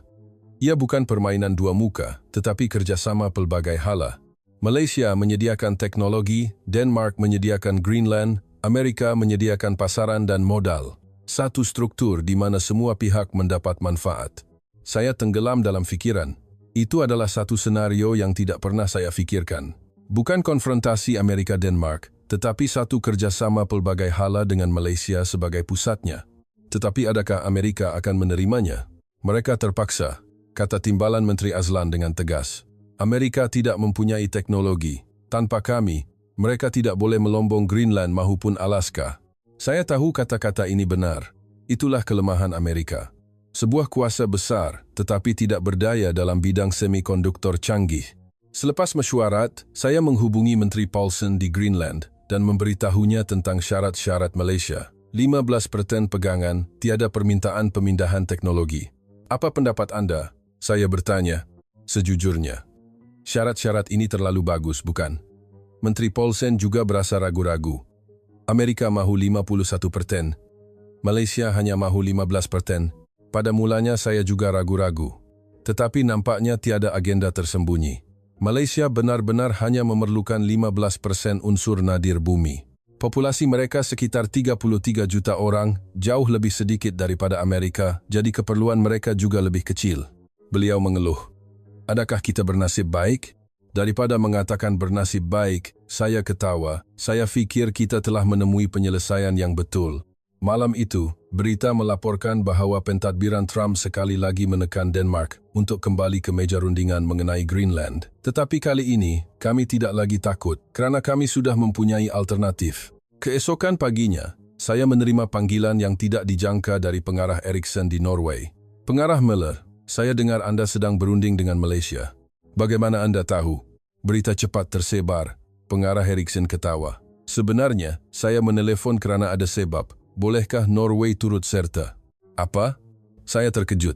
Speaker 1: Ia bukan permainan dua muka, tetapi kerjasama pelbagai hala. Malaysia menyediakan teknologi, Denmark menyediakan Greenland, Amerika menyediakan pasaran dan modal. Satu struktur di mana semua pihak mendapat manfaat. Saya tenggelam dalam fikiran. Itu adalah satu senario yang tidak pernah saya fikirkan. Bukan konfrontasi Amerika-Denmark, tetapi satu kerjasama pelbagai hala dengan Malaysia sebagai pusatnya. Tetapi adakah Amerika akan menerimanya? Mereka terpaksa, kata timbalan Menteri Azlan dengan tegas. Amerika tidak mempunyai teknologi. Tanpa kami, mereka tidak boleh melombong Greenland maupun Alaska. Saya tahu kata-kata ini benar. Itulah kelemahan Amerika. Sebuah kuasa besar, tetapi tidak berdaya dalam bidang semikonduktor canggih. Selepas mesyuarat, saya menghubungi Menteri Paulson di Greenland dan memberitahunya tentang syarat-syarat Malaysia. 15% pegangan, tiada permintaan pemindahan teknologi. Apa pendapat Anda? Saya bertanya. Sejujurnya, syarat-syarat ini terlalu bagus, bukan? Menteri Paulson juga berasa ragu-ragu. Amerika mahu 51%. Malaysia hanya mahu 15%. Pada mulanya saya juga ragu-ragu. Tetapi nampaknya tiada agenda tersembunyi. Malaysia benar-benar hanya memerlukan 15% unsur nadir bumi. Populasi mereka sekitar 33 juta orang, jauh lebih sedikit daripada Amerika, jadi keperluan mereka juga lebih kecil. Beliau mengeluh. Adakah kita bernasib baik? Daripada mengatakan bernasib baik, saya ketawa. Saya fikir kita telah menemui penyelesaian yang betul. Malam itu, berita melaporkan bahawa pentadbiran Trump sekali lagi menekan Denmark untuk kembali ke meja rundingan mengenai Greenland. Tetapi kali ini, kami tidak lagi takut kerana kami sudah mempunyai alternatif. Keesokan paginya, saya menerima panggilan yang tidak dijangka dari pengarah Ericsson di Norway. Pengarah Muller, saya dengar Anda sedang berunding dengan Malaysia. Bagaimana Anda tahu? Berita cepat tersebar. Pengarah Ericsson ketawa. Sebenarnya, saya menelefon kerana ada sebab. Bolehkah Norway turut serta? Apa? Saya terkejut.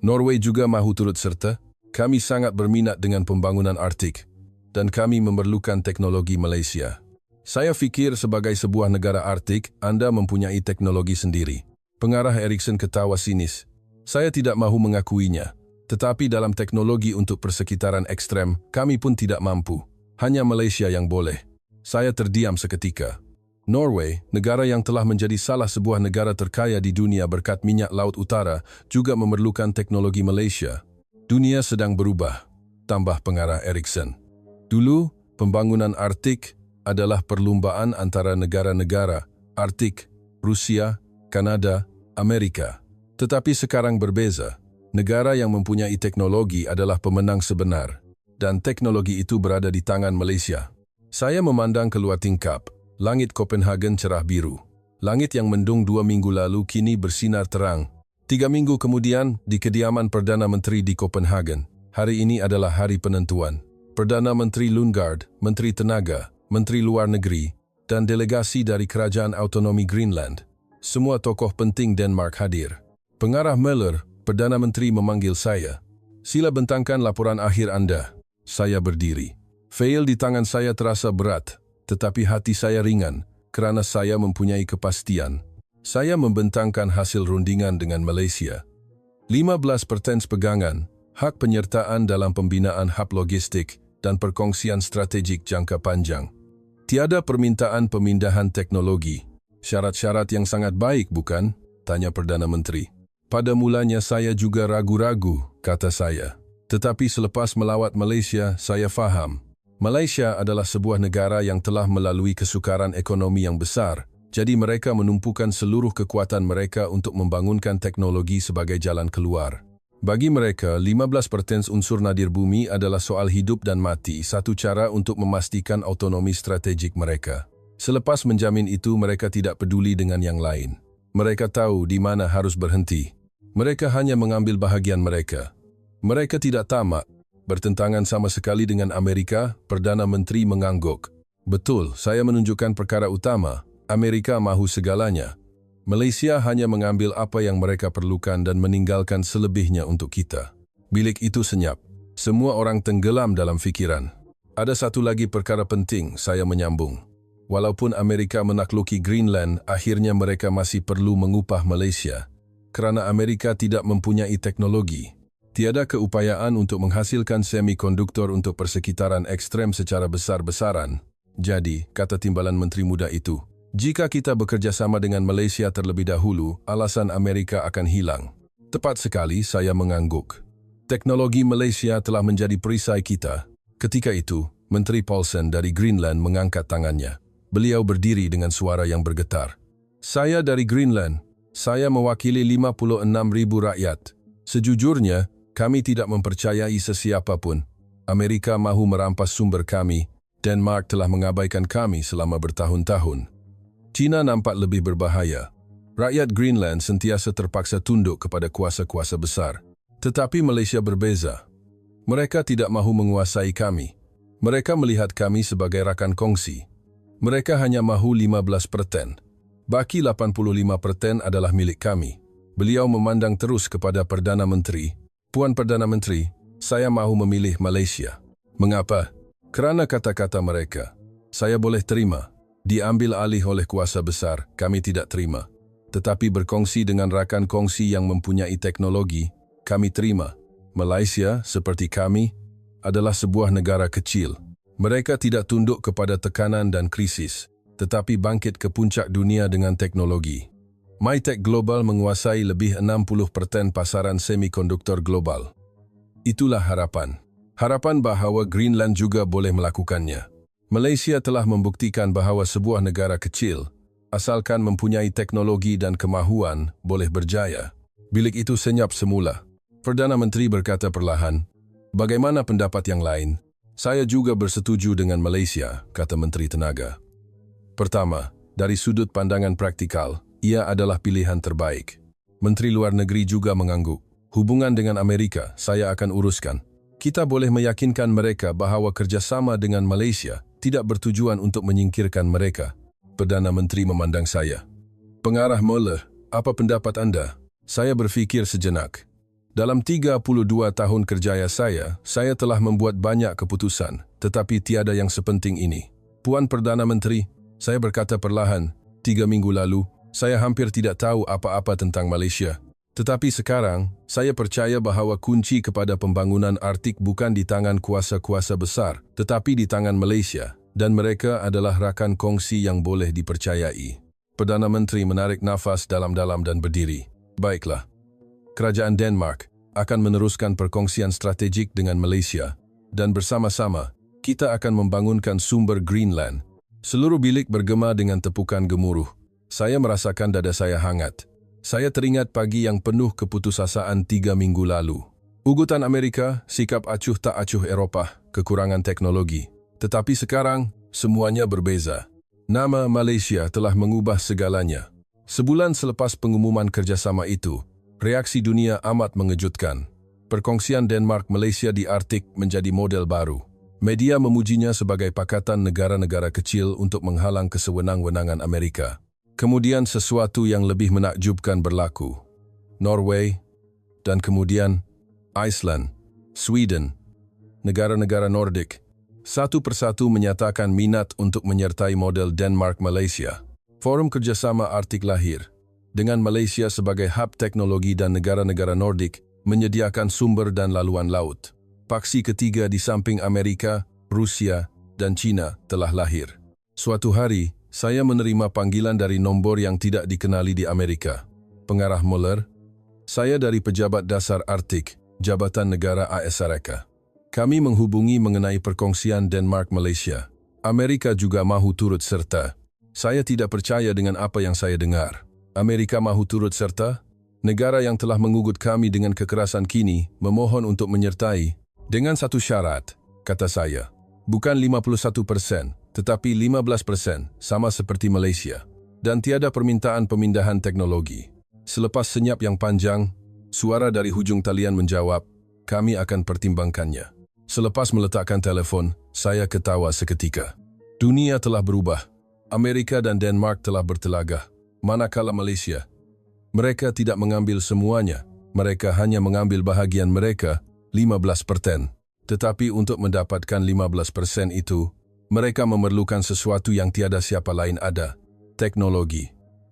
Speaker 1: Norway juga mahu turut serta? Kami sangat berminat dengan pembangunan Arktik. Dan kami memerlukan teknologi Malaysia. Saya fikir sebagai sebuah negara Arktik, Anda mempunyai teknologi sendiri. Pengarah Ericsson ketawa sinis. Saya tidak mahu mengakuinya. Tetapi dalam teknologi untuk persekitaran ekstrem, kami pun tidak mampu. Hanya Malaysia yang boleh. Saya terdiam seketika. Norway, negara yang telah menjadi salah sebuah negara terkaya di dunia berkat minyak laut utara, juga memerlukan teknologi Malaysia. Dunia sedang berubah, tambah pengarah Ericsson. Dulu, pembangunan Arktik adalah perlumbaan antara negara-negara Arktik, Rusia, Kanada, Amerika. Tetapi sekarang berbeza. Negara yang mempunyai teknologi adalah pemenang sebenar, dan teknologi itu berada di tangan Malaysia. Saya memandang keluar tingkap. Langit Copenhagen cerah biru. Langit yang mendung 2 minggu lalu kini bersinar terang. 3 minggu kemudian, di kediaman Perdana Menteri di Copenhagen, hari ini adalah hari penentuan. Perdana Menteri Lundgaard, Menteri Tenaga, Menteri Luar Negeri, dan delegasi dari Kerajaan Autonomi Greenland Semua tokoh penting Denmark hadir. Pengarah Mueller, Perdana Menteri memanggil saya. Sila bentangkan laporan akhir Anda. Saya berdiri. Fail di tangan saya terasa berat, tetapi hati saya ringan kerana saya mempunyai kepastian. Saya membentangkan hasil rundingan dengan Malaysia. 15% pegangan, hak penyertaan dalam pembinaan hub logistik dan perkongsian strategik jangka panjang. Tiada permintaan pemindahan teknologi. Syarat-syarat yang sangat baik, bukan? Tanya Perdana Menteri. Pada mulanya saya juga ragu-ragu, kata saya. Tetapi selepas melawat Malaysia, saya faham. Malaysia adalah sebuah negara yang telah melalui kesukaran ekonomi yang besar, jadi mereka menumpukan seluruh kekuatan mereka untuk membangunkan teknologi sebagai jalan keluar. Bagi mereka, 15% unsur nadir bumi adalah soal hidup dan mati, satu cara untuk memastikan autonomi strategik mereka. Selepas menjamin itu, mereka tidak peduli dengan yang lain. Mereka tahu di mana harus berhenti. Mereka hanya mengambil bahagian mereka. Mereka tidak tamak. Bertentangan sama sekali dengan Amerika, Perdana Menteri mengangguk. Betul, saya menunjukkan perkara utama. Amerika mahu segalanya. Malaysia hanya mengambil apa yang mereka perlukan dan meninggalkan selebihnya untuk kita. Bilik itu senyap. Semua orang tenggelam dalam fikiran. Ada satu lagi perkara penting, saya menyambung. Walaupun Amerika menakluki Greenland, akhirnya mereka masih perlu mengupah Malaysia. Kerana Amerika tidak mempunyai teknologi. Tiada keupayaan untuk menghasilkan semikonduktor untuk persekitaran ekstrem secara besar-besaran. Jadi, kata timbalan Menteri Muda itu, jika kita bekerjasama dengan Malaysia terlebih dahulu, alasan Amerika akan hilang. Tepat sekali, saya mengangguk. Teknologi Malaysia telah menjadi perisai kita. Ketika itu, Menteri Paulsen dari Greenland mengangkat tangannya. Beliau berdiri dengan suara yang bergetar. Saya dari Greenland. Saya mewakili 56.000 rakyat. Sejujurnya, kami tidak mempercayai sesiapa pun. Amerika mahu merampas sumber kami. Denmark telah mengabaikan kami selama bertahun-tahun. China nampak lebih berbahaya. Rakyat Greenland sentiasa terpaksa tunduk kepada kuasa-kuasa besar. Tetapi Malaysia berbeza. Mereka tidak mahu menguasai kami. Mereka melihat kami sebagai rakan kongsi. Mereka hanya mahu 15%. Baki 85% adalah milik kami. Beliau memandang terus kepada Perdana Menteri. Puan Perdana Menteri, saya mahu memilih Malaysia. Mengapa? Kerana kata-kata mereka. Saya boleh terima. Diambil alih oleh kuasa besar, kami tidak terima. Tetapi berkongsi dengan rakan kongsi yang mempunyai teknologi, kami terima. Malaysia, seperti kami, adalah sebuah negara kecil. Mereka tidak tunduk kepada tekanan dan krisis, tetapi bangkit ke puncak dunia dengan teknologi. MyTech Global menguasai lebih 60% pasaran semikonduktor global. Itulah harapan. Harapan bahawa Greenland juga boleh melakukannya. Malaysia telah membuktikan bahawa sebuah negara kecil, asalkan mempunyai teknologi dan kemahuan, boleh berjaya. Bilik itu senyap semula. Perdana Menteri berkata perlahan, "Bagaimana pendapat yang lain?" Saya juga bersetuju dengan Malaysia, kata Menteri Tenaga. Pertama, dari sudut pandangan praktikal, ia adalah pilihan terbaik. Menteri Luar Negeri juga mengangguk. Hubungan dengan Amerika, saya akan uruskan. Kita boleh meyakinkan mereka bahawa kerjasama dengan Malaysia tidak bertujuan untuk menyingkirkan mereka. Perdana Menteri memandang saya. Pengarah Mueller, apa pendapat Anda? Saya berfikir sejenak. Dalam 32 tahun kerjaya saya telah membuat banyak keputusan, tetapi tiada yang sepenting ini. Puan Perdana Menteri, saya berkata perlahan, 3 minggu lalu, saya hampir tidak tahu apa-apa tentang Malaysia. Tetapi sekarang, saya percaya bahawa kunci kepada pembangunan Arktik bukan di tangan kuasa-kuasa besar, tetapi di tangan Malaysia, dan mereka adalah rakan kongsi yang boleh dipercayai. Perdana Menteri menarik nafas dalam-dalam dan berdiri. Baiklah. Kerajaan Denmark akan meneruskan perkongsian strategik dengan Malaysia dan bersama-sama kita akan membangunkan sumber Greenland. Seluruh bilik bergema dengan tepukan gemuruh. Saya merasakan dada saya hangat. Saya teringat pagi yang penuh keputusasaan 3 minggu lalu. Ugutan Amerika, sikap acuh tak acuh Eropah, kekurangan teknologi. Tetapi sekarang, semuanya berbeza. Nama Malaysia telah mengubah segalanya. Sebulan selepas pengumuman kerjasama itu, reaksi dunia amat mengejutkan. Perkongsian Denmark-Malaysia di Arktik menjadi model baru. Media memujinya sebagai pakatan negara-negara kecil untuk menghalang kesewenang-wenangan Amerika. Kemudian sesuatu yang lebih menakjubkan berlaku. Norway, dan kemudian Iceland, Sweden, negara-negara Nordik, satu persatu menyatakan minat untuk menyertai model Denmark-Malaysia. Forum Kerjasama Arktik lahir, dengan Malaysia sebagai hub teknologi dan negara-negara Nordik menyediakan sumber dan laluan laut. Paksi ketiga di samping Amerika, Rusia, dan China telah lahir. Suatu hari, saya menerima panggilan dari nombor yang tidak dikenali di Amerika. Pengarah Muller, saya dari Pejabat Dasar Arktik, Jabatan Negara AS Sareka. Kami menghubungi mengenai perkongsian Denmark-Malaysia. Amerika juga mahu turut serta. Saya tidak percaya dengan apa yang saya dengar. Amerika mahu turut serta? Negara yang telah mengugut kami dengan kekerasan kini memohon untuk menyertai. Dengan satu syarat, kata saya. Bukan 51%, tetapi 15%, sama seperti Malaysia. Dan tiada permintaan pemindahan teknologi. Selepas senyap yang panjang, suara dari hujung talian menjawab, kami akan pertimbangkannya. Selepas meletakkan telefon, saya ketawa seketika. Dunia telah berubah. Amerika dan Denmark telah bertelagah. Manakala Malaysia, mereka tidak mengambil semuanya. Mereka hanya mengambil bahagian mereka, 15%. Tetapi untuk mendapatkan 15% itu, mereka memerlukan sesuatu yang tiada siapa lain ada. Teknologi.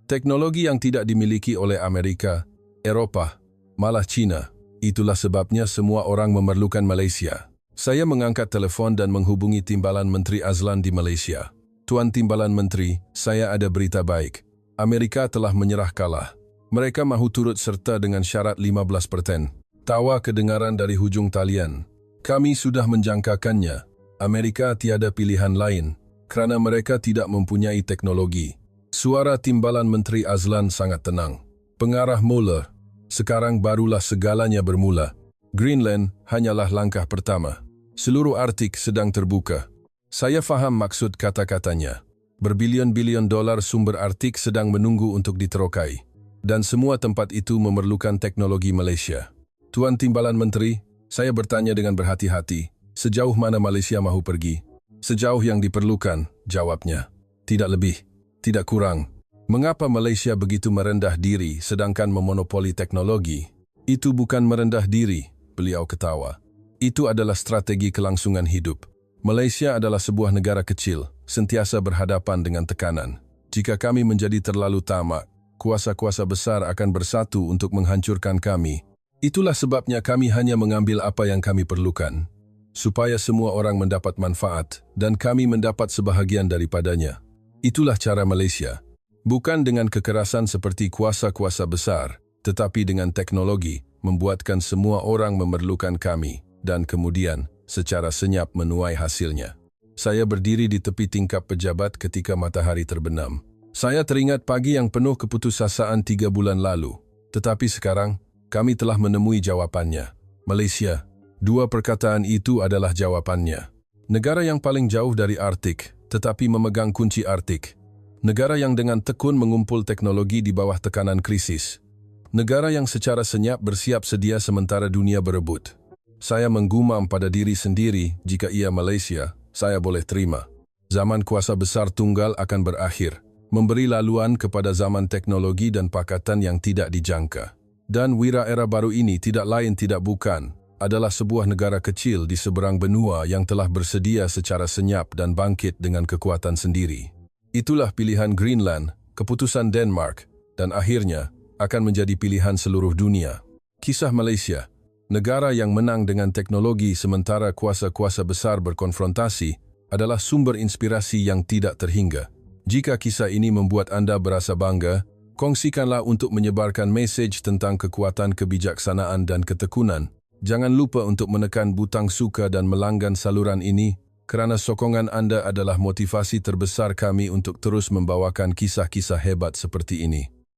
Speaker 1: Teknologi yang tidak dimiliki oleh Amerika, Eropah, malah China. Itulah sebabnya semua orang memerlukan Malaysia. Saya mengangkat telepon dan menghubungi Timbalan Menteri Azlan di Malaysia. Tuan Timbalan Menteri, saya ada berita baik. Amerika telah menyerah kalah. Mereka mahu turut serta dengan syarat 15%. Tawa kedengaran dari hujung talian. Kami sudah menjangkakannya. Amerika tiada pilihan lain, kerana mereka tidak mempunyai teknologi. Suara Timbalan Menteri Azlan sangat tenang. Pengarah Muller, sekarang barulah segalanya bermula. Greenland hanyalah langkah pertama. Seluruh Arktik sedang terbuka. Saya faham maksud kata-katanya. Berbilion-bilion dolar sumber Arktik sedang menunggu untuk diterokai. Dan semua tempat itu memerlukan teknologi Malaysia. Tuan Timbalan Menteri, saya bertanya dengan berhati-hati, sejauh mana Malaysia mahu pergi? Sejauh yang diperlukan, jawabnya. Tidak lebih, tidak kurang. Mengapa Malaysia begitu merendah diri sedangkan memonopoli teknologi? Itu bukan merendah diri, beliau ketawa. Itu adalah strategi kelangsungan hidup. Malaysia adalah sebuah negara kecil, sentiasa berhadapan dengan tekanan. Jika kami menjadi terlalu tamak, kuasa-kuasa besar akan bersatu untuk menghancurkan kami. Itulah sebabnya kami hanya mengambil apa yang kami perlukan, supaya semua orang mendapat manfaat dan kami mendapat sebahagian daripadanya. Itulah cara Malaysia. Bukan dengan kekerasan seperti kuasa-kuasa besar, tetapi dengan teknologi, membuatkan semua orang memerlukan kami, dan kemudian, secara senyap menuai hasilnya. Saya berdiri di tepi tingkap pejabat ketika matahari terbenam. Saya teringat pagi yang penuh keputusasaan 3 bulan lalu. Tetapi sekarang, kami telah menemui jawapannya. Malaysia. 2 perkataan itu adalah jawabannya. Negara yang paling jauh dari Arktik, tetapi memegang kunci Arktik. Negara yang dengan tekun mengumpul teknologi di bawah tekanan krisis. Negara yang secara senyap bersiap sedia sementara dunia berebut. Saya menggumam pada diri sendiri, jika ia Malaysia, saya boleh terima. Zaman kuasa besar tunggal akan berakhir, memberi laluan kepada zaman teknologi dan pakatan yang tidak dijangka. Dan wira era baru ini tidak lain tidak bukan, adalah sebuah negara kecil di seberang benua yang telah bersedia secara senyap dan bangkit dengan kekuatan sendiri. Itulah pilihan Greenland, keputusan Denmark, dan akhirnya akan menjadi pilihan seluruh dunia. Kisah Malaysia. Negara yang menang dengan teknologi sementara kuasa-kuasa besar berkonfrontasi adalah sumber inspirasi yang tidak terhingga. Jika kisah ini membuat Anda berasa bangga, kongsikanlah untuk menyebarkan mesej tentang kekuatan kebijaksanaan dan ketekunan. Jangan lupa untuk menekan butang suka dan melanggan saluran ini, kerana sokongan Anda adalah motivasi terbesar kami untuk terus membawakan kisah-kisah hebat seperti ini.